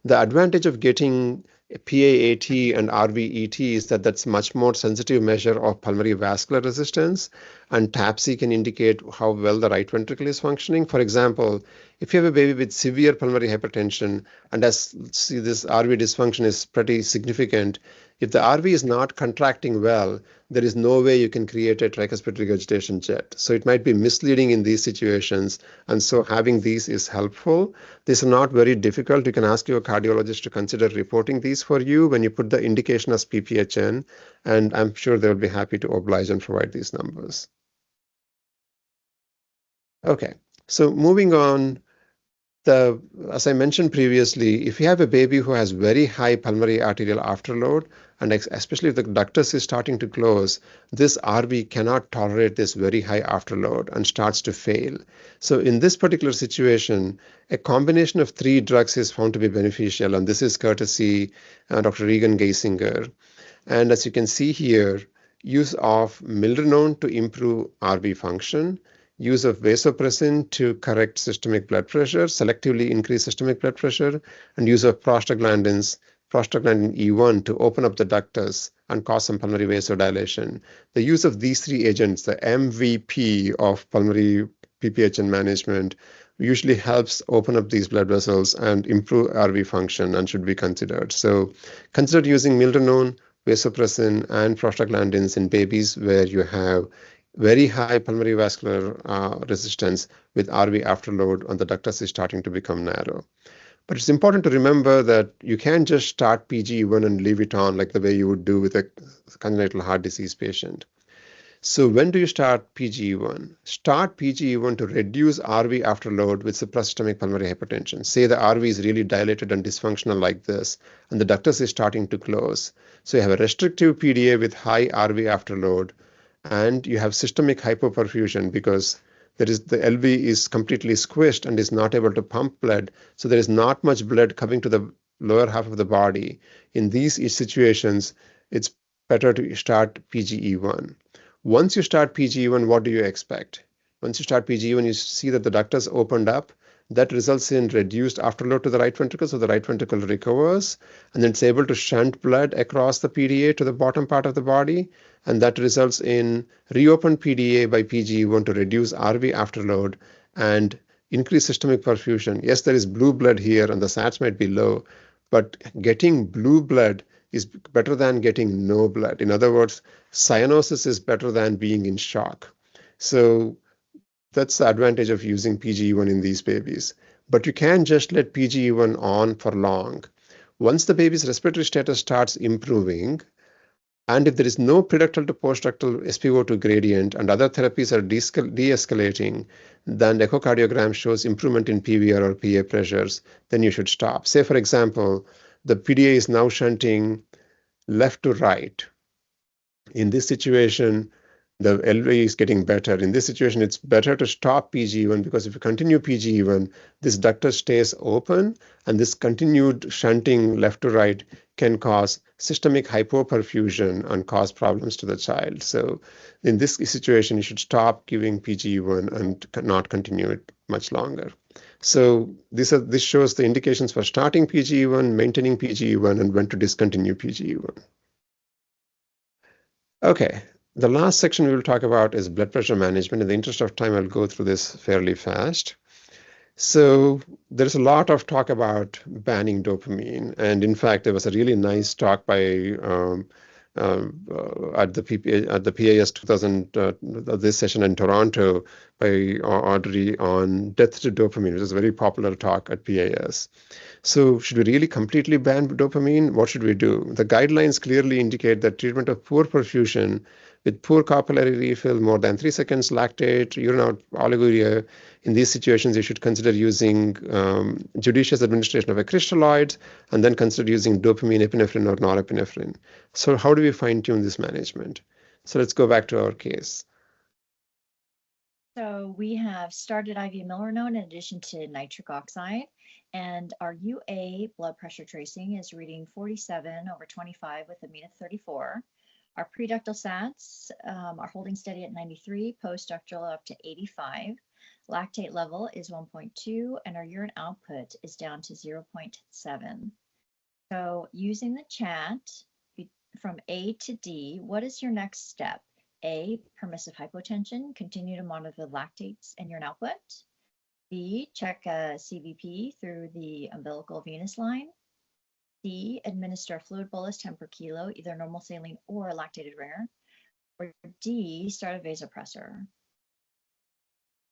The advantage of getting PAAT and RVET is that that's much more sensitive measure of pulmonary vascular resistance, and TAPSE can indicate how well the right ventricle is functioning. For example, if you have a baby with severe pulmonary hypertension, and as see this RV dysfunction is pretty significant, if the RV is not contracting well, there is no way you can create a tricuspid regurgitation jet. So it might be misleading in these situations, and so having these is helpful. These are not very difficult. You can ask your cardiologist to consider reporting these for you when you put the indication as PPHN, and I'm sure they'll be happy to oblige and provide these numbers. Okay, so moving on, as I mentioned previously, if you have a baby who has very high pulmonary arterial afterload, and especially if the ductus is starting to close, this RV cannot tolerate this very high afterload and starts to fail. So in this particular situation, a combination of 3 drugs is found to be beneficial, and this is courtesy Dr. Regan Geisinger. And as you can see here, use of milrinone to improve RV function, use of vasopressin to correct systemic blood pressure, selectively increase systemic blood pressure, and use of prostaglandin E1 to open up the ductus and cause some pulmonary vasodilation. The use of these 3 agents, the MVP of pulmonary PPHN management, usually helps open up these blood vessels and improve RV function and should be considered. So consider using milrinone, vasopressin, and prostaglandins in babies where you have very high pulmonary vascular resistance with RV afterload and the ductus is starting to become narrow. But it's important to remember that you can't just start PGE1 and leave it on like the way you would do with a congenital heart disease patient. So when do you start PGE1? Start PGE1 to reduce RV afterload with suppressed systemic pulmonary hypertension. Say the RV is really dilated and dysfunctional like this, and the ductus is starting to close. So you have a restrictive PDA with high RV afterload, and you have systemic hypoperfusion because the LV is completely squished and is not able to pump blood. So there is not much blood coming to the lower half of the body. In these situations, it's better to start PGE1. Once you start PGE1, what do you expect? Once you start PGE1, you see that the ductus opened up. That results in reduced afterload to the right ventricle, so the right ventricle recovers, and then it's able to shunt blood across the PDA to the bottom part of the body, and that results in reopened PDA by PGE1 to reduce RV afterload and increase systemic perfusion. Yes, there is blue blood here, and the SATs might be low, but getting blue blood is better than getting no blood. In other words, cyanosis is better than being in shock. So that's the advantage of using PGE1 in these babies. But you can't just let PGE1 on for long. Once the baby's respiratory status starts improving, and if there is no preductal to postductal SpO2 gradient and other therapies are de-escalating, then echocardiogram shows improvement in PVR or PA pressures, then you should stop. Say, for example, the PDA is now shunting left to right. In this situation, the LV is getting better. In this situation, it's better to stop PGE1 because if you continue PGE1, this ductus stays open, and this continued shunting left to right can cause systemic hypoperfusion and cause problems to the child. So in this situation, you should stop giving PGE1 and not continue it much longer. So this shows the indications for starting PGE1, maintaining PGE1, and when to discontinue PGE1. Okay, the last section we will talk about is blood pressure management. In the interest of time, I'll go through this fairly fast. So there's a lot of talk about banning dopamine. And in fact, there was a really nice talk by at the PAS 2000 this session in Toronto by Audrey on death to dopamine, which is a very popular talk at PAS. So should we really completely ban dopamine? What should we do? The guidelines clearly indicate that treatment of poor perfusion with poor capillary refill, more than 3 seconds lactate, urine out oliguria, in these situations, you should consider using judicious administration of a crystalloid and then consider using dopamine, epinephrine, or norepinephrine. So how do we fine-tune this management? So let's go back to our case. So we have started IV milrinone in addition to nitric oxide. And our UA blood pressure tracing is reading 47/25 with a mean of 34. Our preductal sats are holding steady at 93, postductal up to 85. Lactate level is 1.2, and our urine output is down to 0.7. So using the chat from A to D, what is your next step? A, permissive hypotension, continue to monitor the lactates and urine output. B, check CVP through the umbilical venous line. C, administer a fluid bolus 10 per kilo, either normal saline or a lactated ringer. Or D, start a vasopressor.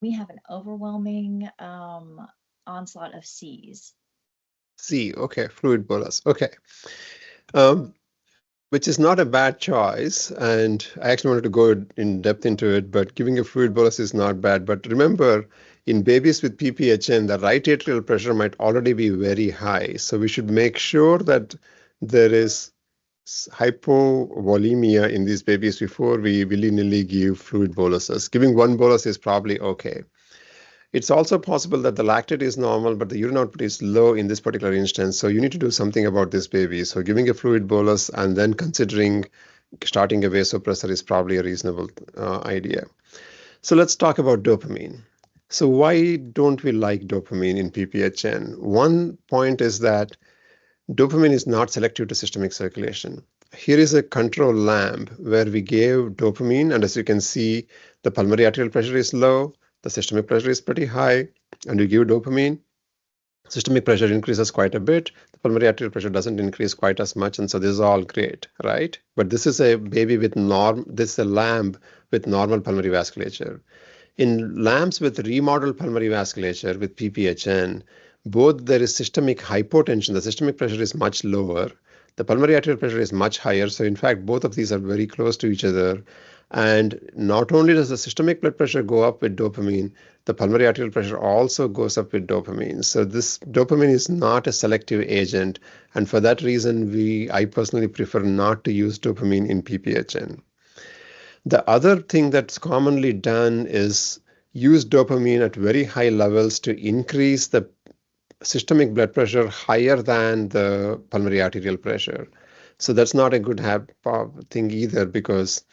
We have an overwhelming onslaught of C's. C, okay, fluid bolus, okay. Which is not a bad choice, and I actually wanted to go in depth into it, but giving a fluid bolus is not bad. But remember, in babies with PPHN, the right atrial pressure might already be very high. So we should make sure that there is hypovolemia in these babies before we willy-nilly give fluid boluses. Giving one bolus is probably okay. It's also possible that the lactate is normal, but the urine output is low in this particular instance. So you need to do something about this baby. So giving a fluid bolus and then considering starting a vasopressor is probably a reasonable idea. So let's talk about dopamine. So why don't we like dopamine in PPHN? One point is that dopamine is not selective to systemic circulation. Here is a control lamp where we gave dopamine, and as you can see, the pulmonary arterial pressure is low, the systemic pressure is pretty high, and you give dopamine, systemic pressure increases quite a bit, the pulmonary arterial pressure doesn't increase quite as much, and so this is all great, right? But this is a baby with this is a lamb with normal pulmonary vasculature. In lambs with remodeled pulmonary vasculature with PPHN, both there is systemic hypotension, the systemic pressure is much lower, the pulmonary arterial pressure is much higher, so in fact both of these are very close to each other. And not only does the systemic blood pressure go up with dopamine, the pulmonary arterial pressure also goes up with dopamine. So this dopamine is not a selective agent, and for that reason I personally prefer not to use dopamine in PPHN. The other thing that's commonly done is use dopamine at very high levels to increase the systemic blood pressure higher than the pulmonary arterial pressure. So that's not a good thing either, because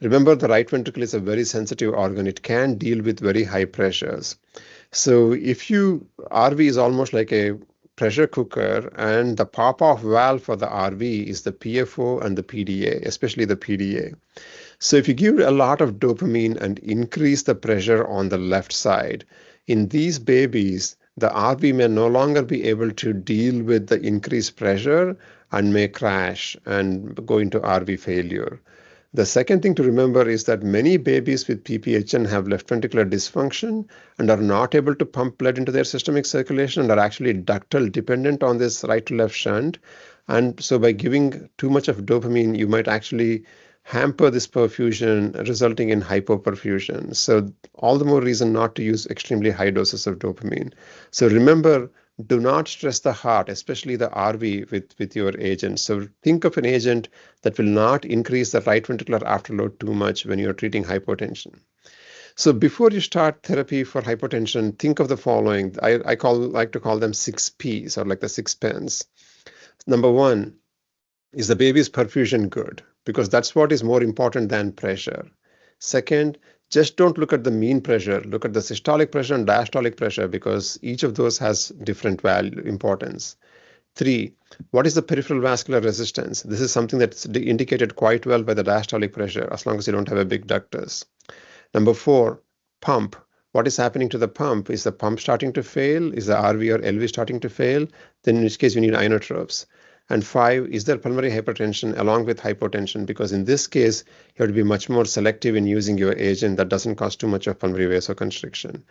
remember, the right ventricle is a very sensitive organ. It can deal with very high pressures. So RV is almost like a pressure cooker, and the pop-off valve for the RV is the PFO and the PDA, especially the PDA. So if you give a lot of dopamine and increase the pressure on the left side, in these babies, the RV may no longer be able to deal with the increased pressure and may crash and go into RV failure. The second thing to remember is that many babies with PPHN have left ventricular dysfunction and are not able to pump blood into their systemic circulation and are actually ductal dependent on this right to left shunt. And so by giving too much of dopamine, you might actually hamper this perfusion, resulting in hypoperfusion. So all the more reason not to use extremely high doses of dopamine. So remember, do not stress the heart, especially the RV with your agent. So think of an agent that will not increase the right ventricular afterload too much when you're treating hypotension. So before you start therapy for hypotension, think of the following. I like to call them 6 Ps, or like the 6 pens. Number one, is the baby's perfusion good? Because that's what is more important than pressure. Second, just don't look at the mean pressure. Look at the systolic pressure and diastolic pressure, because each of those has different importance. 3, what is the peripheral vascular resistance? This is something that's indicated quite well by the diastolic pressure, as long as you don't have a big ductus. Number 4, pump. What is happening to the pump? Is the pump starting to fail? Is the RV or LV starting to fail? Then in which case you need inotropes. And 5, is there pulmonary hypertension along with hypotension? Because in this case, you have to be much more selective in using your agent that doesn't cause too much of pulmonary vasoconstriction.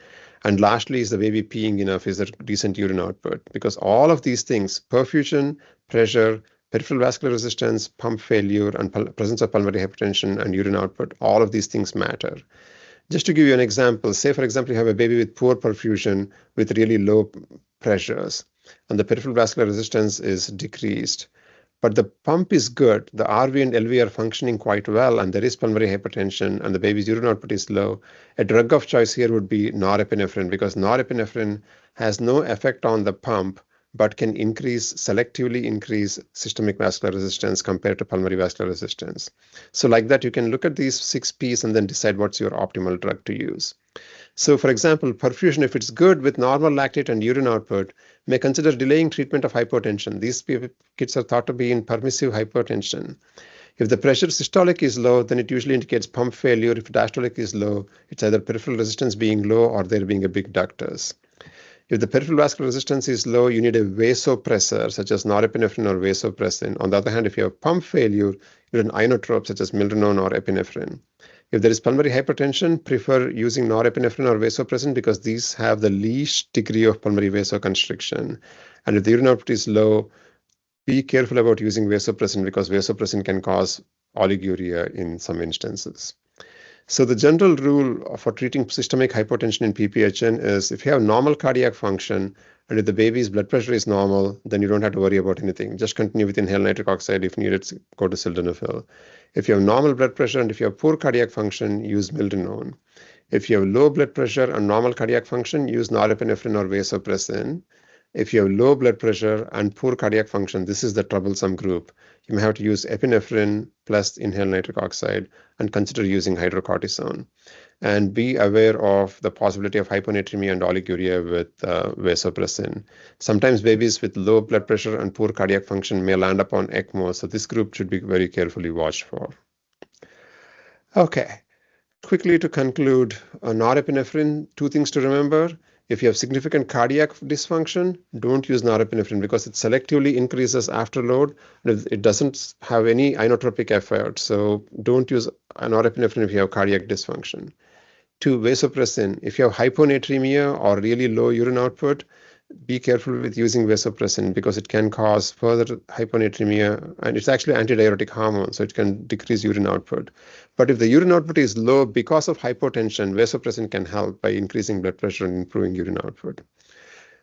And lastly, is the baby peeing enough? Is there decent urine output? Because all of these things, perfusion, pressure, peripheral vascular resistance, pump failure, and presence of pulmonary hypertension and urine output, all of these things matter. Just to give you an example, say for example, you have a baby with poor perfusion with really low pressures, and the peripheral vascular resistance is decreased. but the pump is good, the RV and LV are functioning quite well, and there is pulmonary hypertension, and the baby's urine output is low, a drug of choice here would be norepinephrine, because norepinephrine has no effect on the pump, but can selectively increase systemic vascular resistance compared to pulmonary vascular resistance. So like that, you can look at these 6 Ps and then decide what's your optimal drug to use. So for example, perfusion, if it's good with normal lactate and urine output, may consider delaying treatment of hypotension. These kids are thought to be in permissive hypertension. If the pressure systolic is low, then it usually indicates pump failure. If diastolic is low, it's either peripheral resistance being low or there being a big ductus. If the peripheral vascular resistance is low, you need a vasopressor, such as norepinephrine or vasopressin. On the other hand, if you have pump failure, you need an inotrope, such as milrinone or epinephrine. If there is pulmonary hypertension, prefer using norepinephrine or vasopressin because these have the least degree of pulmonary vasoconstriction. And if the urine output is low, be careful about using vasopressin because vasopressin can cause oliguria in some instances. So the general rule for treating systemic hypotension in PPHN is if you have normal cardiac function and if the baby's blood pressure is normal, then you don't have to worry about anything. Just continue with inhaled nitric oxide. If needed, go to sildenafil. If you have normal blood pressure and if you have poor cardiac function, use milrinone. If you have low blood pressure and normal cardiac function, use norepinephrine or vasopressin. If you have low blood pressure and poor cardiac function, this is the troublesome group. You may have to use epinephrine plus inhaled nitric oxide and consider using hydrocortisone. And be aware of the possibility of hyponatremia and oliguria with vasopressin. Sometimes babies with low blood pressure and poor cardiac function may land up on ECMO, so this group should be very carefully watched for. Okay, quickly to conclude, norepinephrine, 2 things to remember. If you have significant cardiac dysfunction, don't use norepinephrine because it selectively increases afterload. It doesn't have any inotropic effect, so don't use norepinephrine if you have cardiac dysfunction. 2, vasopressin. If you have hyponatremia or really low urine output, be careful with using vasopressin because it can cause further hyponatremia, and it's actually antidiuretic hormone, so it can decrease urine output. But if the urine output is low because of hypotension, vasopressin can help by increasing blood pressure and improving urine output.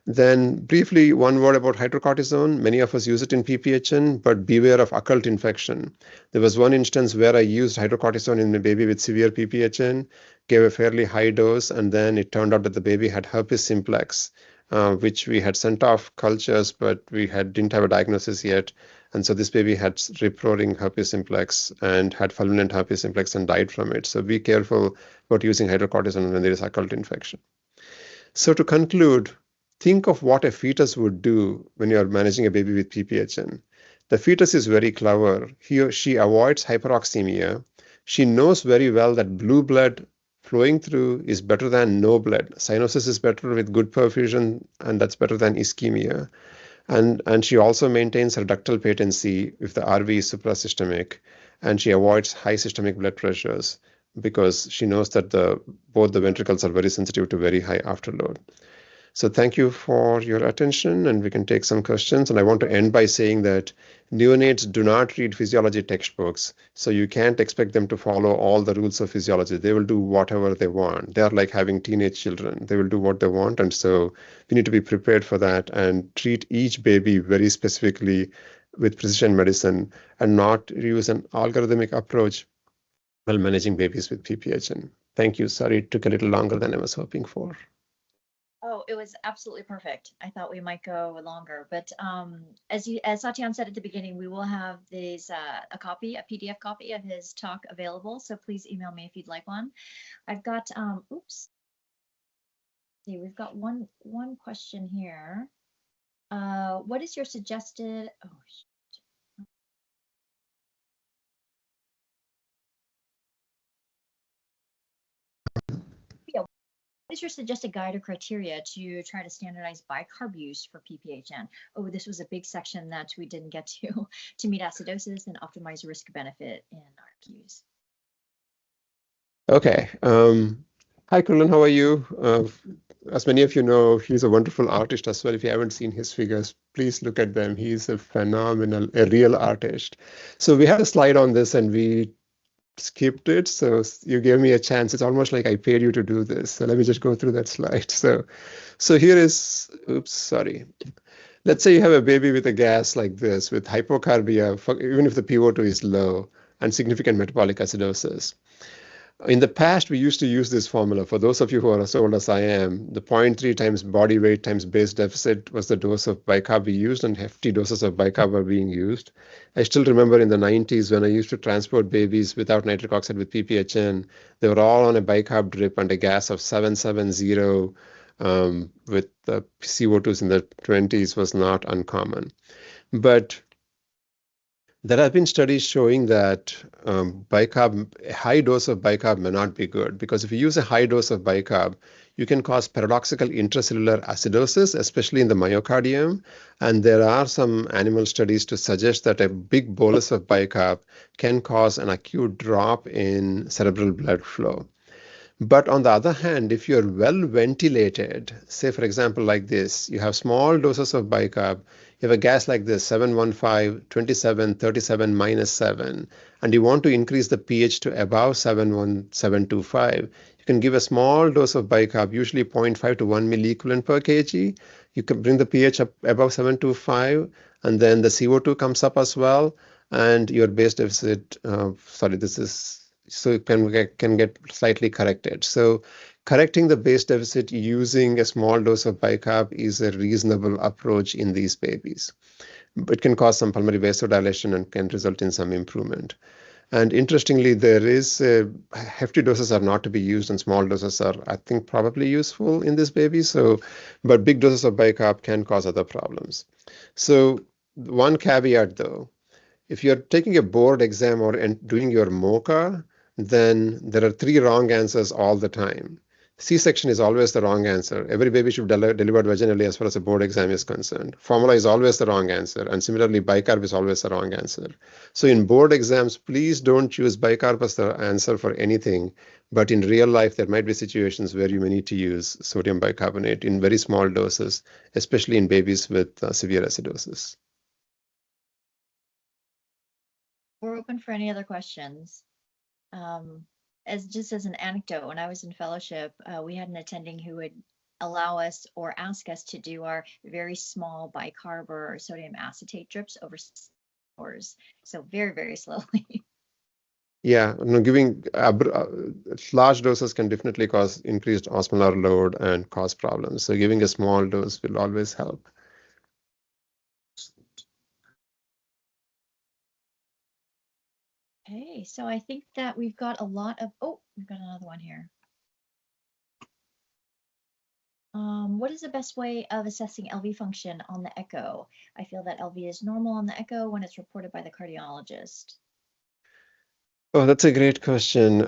Then briefly, one word about hydrocortisone. Many of us use it in PPHN, but beware of occult infection. There was one instance where I used hydrocortisone in a baby with severe PPHN, gave a fairly high dose, and then it turned out that the baby had herpes simplex, which we had sent off cultures, but we didn't have a diagnosis yet. And so this baby had rip-roaring herpes simplex and had fulminant herpes simplex and died from it. So be careful about using hydrocortisone when there is occult infection. So to conclude, think of what a fetus would do when you're managing a baby with PPHN. The fetus is very clever. He or she avoids hyperoxemia. She knows very well that blue blood flowing through is better than no blood. Cyanosis is better with good perfusion, and that's better than ischemia. And she also maintains her ductal patency if the RV is suprasystemic, and she avoids high systemic blood pressures because she knows that both the ventricles are very sensitive to very high afterload. So thank you for your attention, and we can take some questions. And I want to end by saying that neonates do not read physiology textbooks, so you can't expect them to follow all the rules of physiology. They will do whatever they want. They are like having teenage children. They will do what they want, and so we need to be prepared for that and treat each baby very specifically with precision medicine and not use an algorithmic approach while managing babies with PPHN. Thank you. Sorry, it took a little longer than I was hoping for. Oh, it was absolutely perfect. I thought we might go longer, but as Satyan said at the beginning, we will have this a PDF copy of his talk available. So please email me if you'd like one. I've got see, we've got one question here. What is your suggested? Oh, yeah. What is your suggested guide or criteria to try to standardize bicarb use for PPHN? Oh, this was a big section that we didn't get to meet acidosis and optimize risk benefit in RQs. Okay. Hi, Kulin, how are you? As many of you know, he's a wonderful artist as well. If you haven't seen his figures, please look at them. He's a real artist. So we had a slide on this and we skipped it. So you gave me a chance. It's almost like I paid you to do this. So let me just go through that slide. So here is, oops, sorry. let's say you have a baby with a gas like this, with hypocarbia, even if the PO2 is low, and significant metabolic acidosis. In the past, we used to use this formula. For those of you who are as old as I am, the 0.3 times body weight times base deficit was the dose of bicarb we used, and hefty doses of bicarb were being used. I still remember in the 90s when I used to transport babies without nitric oxide with PPHN, they were all on a bicarb drip and a gas of 770 with the CO2s in the 20s was not uncommon. But there have been studies showing that a high dose of bicarb may not be good, because if you use a high dose of bicarb, you can cause paradoxical intracellular acidosis, especially in the myocardium. And there are some animal studies to suggest that a big bolus of bicarb can cause an acute drop in cerebral blood flow. But on the other hand, if you're well ventilated, say for example like this, you have small doses of bicarb, you have a gas like this, 715, 27, 37, -7, and you want to increase the pH to above 71725, you can give a small dose of bicarb, usually 0.5 to 1 milliequivalent per kg. You can bring the pH up above 725, and then the CO2 comes up as well, and your base deficit, so it can get slightly corrected. So correcting the base deficit using a small dose of bicarb is a reasonable approach in these babies. It can cause some pulmonary vasodilation and can result in some improvement. And interestingly, there is hefty doses are not to be used, and small doses are, I think, probably useful in this baby. So, but big doses of bicarb can cause other problems. So one caveat though, if you're taking a board exam or doing your MOCA, then there are 3 wrong answers all the time. C-section is always the wrong answer. Every baby should be delivered vaginally as far as a board exam is concerned. Formula is always the wrong answer. And similarly, bicarb is always the wrong answer. So in board exams, please don't choose bicarb as the answer for anything. But in real life, there might be situations where you may need to use sodium bicarbonate in very small doses, especially in babies with severe acidosis. We're open for any other questions. As an anecdote, when I was in fellowship, we had an attending who would allow us or ask us to do our very small bicarb or sodium acetate drips over hours. So very, very slowly. Yeah, no, giving large doses can definitely cause increased osmolar load and cause problems. So giving a small dose will always help. Okay, so I think that we've got a lot of, we've got another one here. What is the best way of assessing LV function on the echo? I feel that LV is normal on the echo when it's reported by the cardiologist. Oh, that's a great question.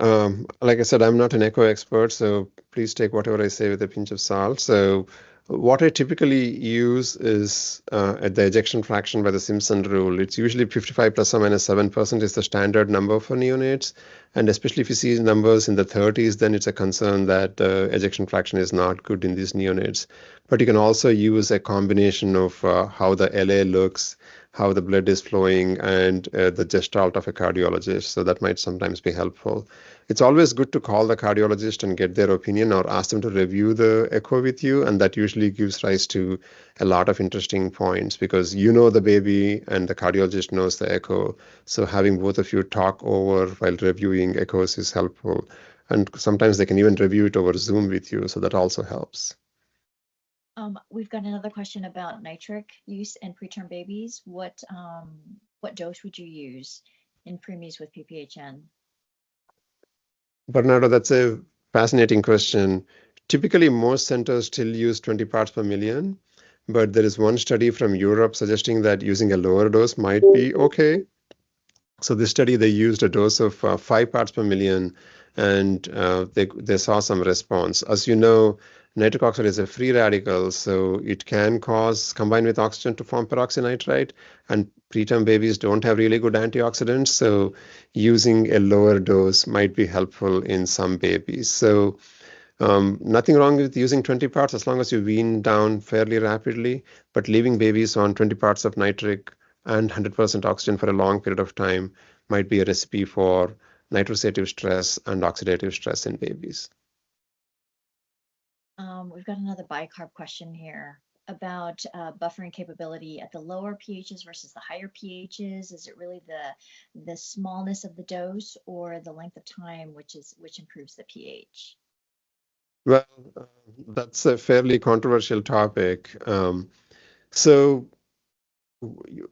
Like I said, I'm not an echo expert, so please take whatever I say with a pinch of salt. So what I typically use is at the ejection fraction by the Simpson rule. It's usually 55 plus or minus 7% is the standard number for neonates. And especially if you see numbers in the 30s, then it's a concern that ejection fraction is not good in these neonates. But you can also use a combination of how the LA looks, how the blood is flowing, and the gestalt of a cardiologist. So that might sometimes be helpful. It's always good to call the cardiologist and get their opinion or ask them to review the echo with you. And that usually gives rise to a lot of interesting points because you know the baby and the cardiologist knows the echo. So having both of you talk over while reviewing echoes is helpful. And sometimes they can even review it over Zoom with you. So that also helps. We've got another question about nitric use in preterm babies. What dose would you use in preemies with PPHN? Bernardo, that's a fascinating question. Typically, most centers still use 20 parts per million, but there is one study from Europe suggesting that using a lower dose might be okay. So this study, they used a dose of 5 parts per million, and they saw some response. As you know, nitric oxide is a free radical, so it can combine with oxygen to form peroxynitrite, and preterm babies don't have really good antioxidants, so using a lower dose might be helpful in some babies. So nothing wrong with using 20 parts as long as you wean down fairly rapidly, but leaving babies on 20 parts of nitric and 100% oxygen for a long period of time might be a recipe for nitrosative stress and oxidative stress in babies. We've got another bicarb question here. about buffering capability at the lower pHs versus the higher pHs? Is it really the smallness of the dose or the length of time which improves the pH? Well, that's a fairly controversial topic. So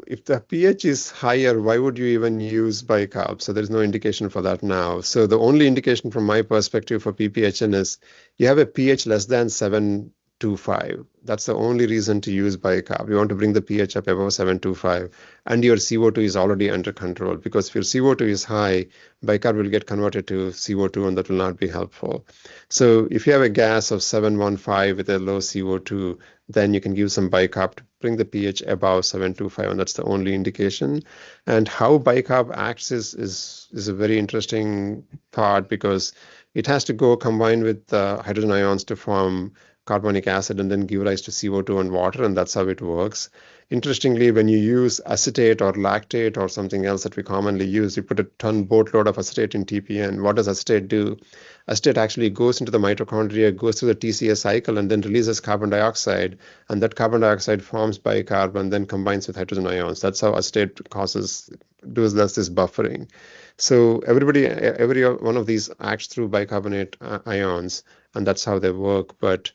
if the pH is higher, why would you even use bicarb? So there's no indication for that now. So the only indication from my perspective for PPHN is you have a pH less than 725. That's the only reason to use bicarb. You want to bring the pH up above 725, and your CO2 is already under control, because if your CO2 is high, bicarb will get converted to CO2, and that will not be helpful. So if you have a gas of 715 with a low CO2, then you can give some bicarb to bring the pH above 725, and that's the only indication. And how bicarb acts is a very interesting part, because it has to go combine with hydrogen ions to form carbonic acid and then give rise to CO2 and water, and that's how it works. Interestingly, when you use acetate or lactate or something else that we commonly use, you put a ton boatload of acetate in TPN. What does acetate do? Acetate actually goes into the mitochondria, goes through the TCA cycle, and then releases carbon dioxide, and that carbon dioxide forms bicarb and then combines with hydrogen ions. That's how acetate does this buffering. So every one of these acts through bicarbonate ions, and that's how they work. But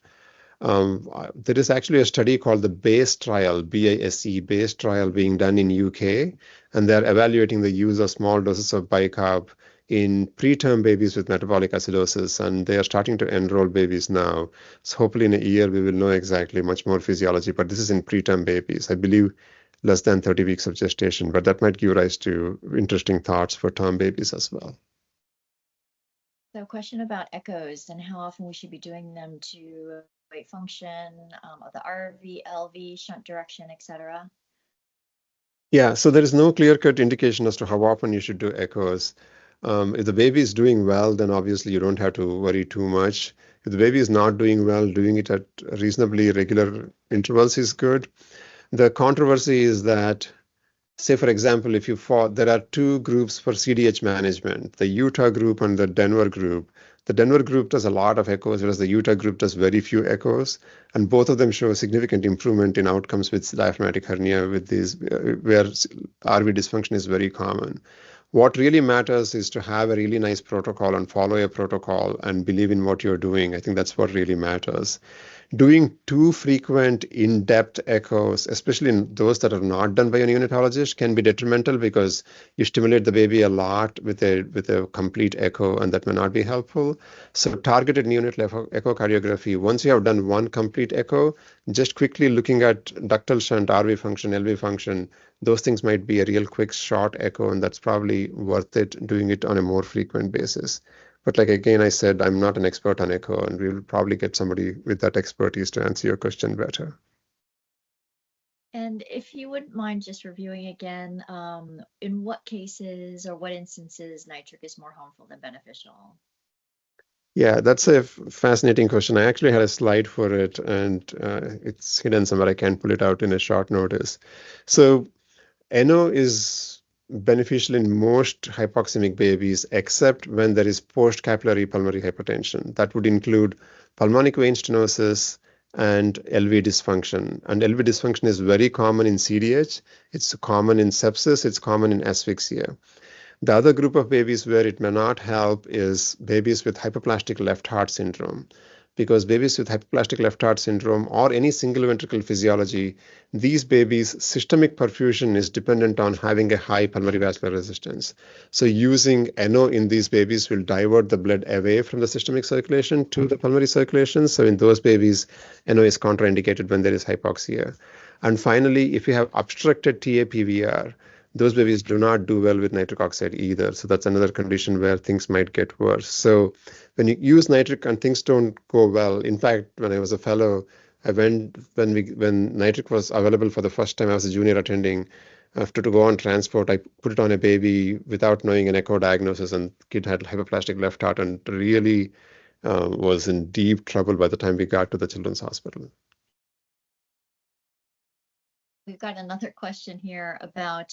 there is actually a study called the BASE trial, BASE, BASE trial being done in UK, and they're evaluating the use of small doses of bicarb in preterm babies with metabolic acidosis, and they are starting to enroll babies now. So hopefully in a year we will know exactly much more physiology, but this is in preterm babies. I believe less than 30 weeks of gestation, but that might give rise to interesting thoughts for term babies as well. So a question about echoes and how often we should be doing them to weight function of the RV, LV, shunt direction, etc. Yeah, so there is no clear-cut indication as to how often you should do echoes. If the baby is doing well, then obviously you don't have to worry too much. If the baby is not doing well, doing it at reasonably regular intervals is good. The controversy is that, say, for example, there are two groups for CDH management, the Utah group and the Denver group. The Denver group does a lot of echoes, whereas the Utah group does very few echoes, and both of them show significant improvement in outcomes with diaphragmatic hernia, with these where RV dysfunction is very common. What really matters is to have a really nice protocol and follow a protocol and believe in what you're doing. I think that's what really matters. Doing too frequent in-depth echoes, especially in those that are not done by a neonatologist, can be detrimental, because you stimulate the baby a lot with a complete echo, and that may not be helpful. So targeted neonatal echocardiography, once you have done one complete echo, just quickly looking at ductal shunt, RV function, LV function, those things might be a real quick short echo, and that's probably worth it, doing it on a more frequent basis. But like again, I said, I'm not an expert on echo, and we'll probably get somebody with that expertise to answer your question better. And if you wouldn't mind just reviewing again, in what cases or what instances nitric is more harmful than beneficial? Yeah, that's a fascinating question. I actually had a slide for it, and it's hidden somewhere. I can't pull it out in a short notice. So NO is beneficial in most hypoxemic babies, except when there is post-capillary pulmonary hypertension. That would include pulmonic vein stenosis and LV dysfunction. And LV dysfunction is very common in CDH. It's common in sepsis. It's common in asphyxia. The other group of babies where it may not help is babies with hypoplastic left heart syndrome. Because babies with hypoplastic left heart syndrome or any single ventricle physiology, these babies' systemic perfusion is dependent on having a high pulmonary vascular resistance. So using NO in these babies will divert the blood away from the systemic circulation to the pulmonary circulation. So in those babies, NO is contraindicated when there is hypoxia. And finally, if you have obstructed TAPVR, those babies do not do well with nitric oxide either. So that's another condition where things might get worse. So when you use nitric and things don't go well, in fact, when I was a fellow, I went when nitric was available for the first time. I was a junior attending. After to go on transport, I put it on a baby without knowing an echo diagnosis, and kid had hypoplastic left heart and really was in deep trouble by the time we got to the children's hospital. We've got another question here about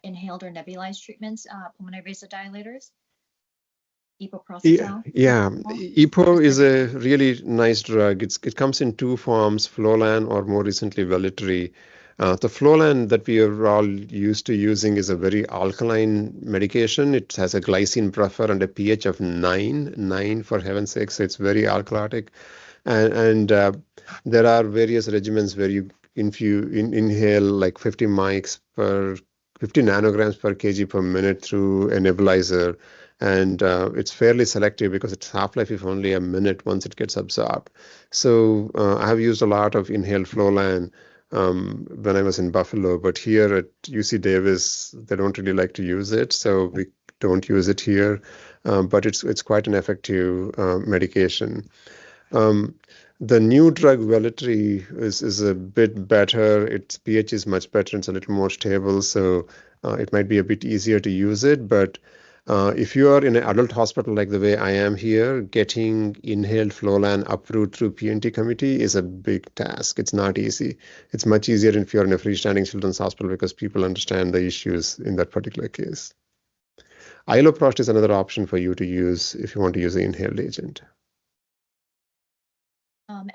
inhaled or nebulized treatments, pulmonary vasodilators. Epoprostenol? Yeah, EPO is a really nice drug. It comes in two forms, Flolan or more recently Velitri. The Flolan that we are all used to using is a very alkaline medication. It has a glycine buffer and a pH of 9 for heaven's sake, so it's very alkalotic. And there are various regimens where you inhale like 50 mics per 50 nanograms per kg per minute through a nebulizer, and it's fairly selective because its half-life is only a minute once it gets absorbed. So I have used a lot of inhaled Flolan when I was in Buffalo, but here at UC Davis, they don't really like to use it, so we don't use it here. But it's quite an effective medication. The new drug Velitri is a bit better. Its pH is much better. It's a little more stable, so it might be a bit easier to use it. But if you are in an adult hospital like the way I am here, getting inhaled Flolan approved through P&T committee is a big task. It's not easy. It's much easier if you're in a freestanding children's hospital because people understand the issues in that particular case. Iloprost is another option for you to use if you want to use an inhaled agent.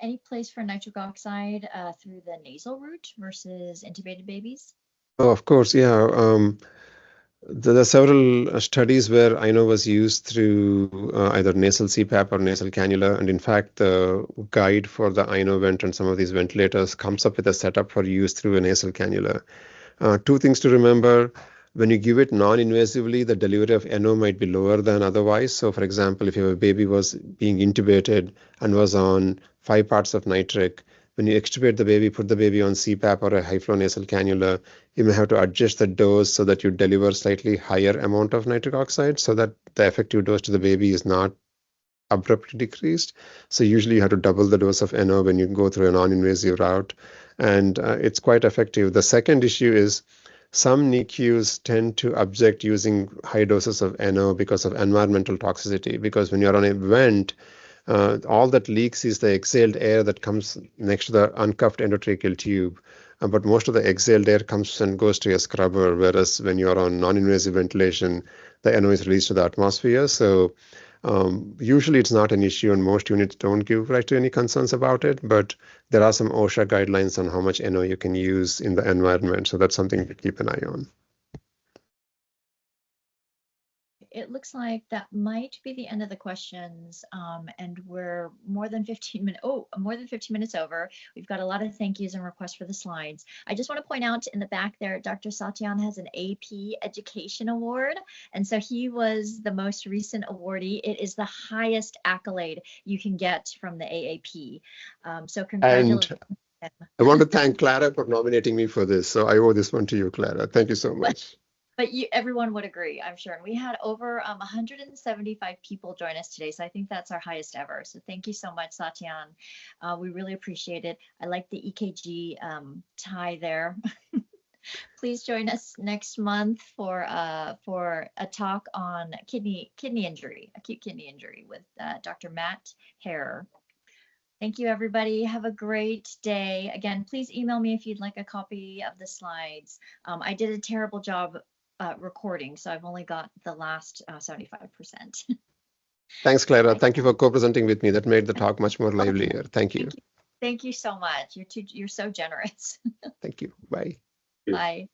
Any place for nitric oxide through the nasal route versus intubated babies? Oh, of course, yeah. There are several studies where INO was used through either nasal CPAP or nasal cannula, and in fact, the guide for the INO vent and some of these ventilators comes up with a setup for use through a nasal cannula. Two things to remember. When you give it non-invasively, the delivery of NO might be lower than otherwise. So, for example, if your baby was being intubated and was on 5 parts of nitric, when you extubate the baby, put the baby on CPAP or a high-flow nasal cannula, you may have to adjust the dose so that you deliver slightly higher amount of nitric oxide so that the effective dose to the baby is not abruptly decreased. So usually you have to double the dose of NO when you go through a non-invasive route, and it's quite effective. The second issue is some NICUs tend to object using high doses of NO because of environmental toxicity, because when you're on a vent, all that leaks is the exhaled air that comes next to the uncuffed endotracheal tube. But most of the exhaled air comes and goes to a scrubber, whereas when you're on non-invasive ventilation, the NO is released to the atmosphere. So usually it's not an issue, and most units don't give rise to any concerns about it, but there are some OSHA guidelines on how much NO you can use in the environment, so that's something to keep an eye on. It looks like that might be the end of the questions, and we're more than 15 minutes over. We've got a lot of thank yous and requests for the slides. I just want to point out in the back there, Dr. Satyan has an AP Education Award, and so he was the most recent awardee. It is the highest accolade you can get from the AAP. So congratulations. And I want to thank Clara for nominating me for this. So I owe this one to you, Clara. Thank you so much. But everyone would agree, I'm sure. And we had over 175 people join us today, so I think that's our highest ever. So thank you so much, Satyan. We really appreciate it. I like the EKG tie there. Please join us next month for a talk on kidney injury, acute kidney injury with Dr. Matt Hare. Thank you, everybody. Have a great day. Again, please email me if you'd like a copy of the slides. I did a terrible job recording, so I've only got the last 75%. Thanks, Clara. Thank you for co-presenting with me. That made the talk much more livelier. Thank you. Thank you so much. You're so generous. Thank you. Bye. Bye.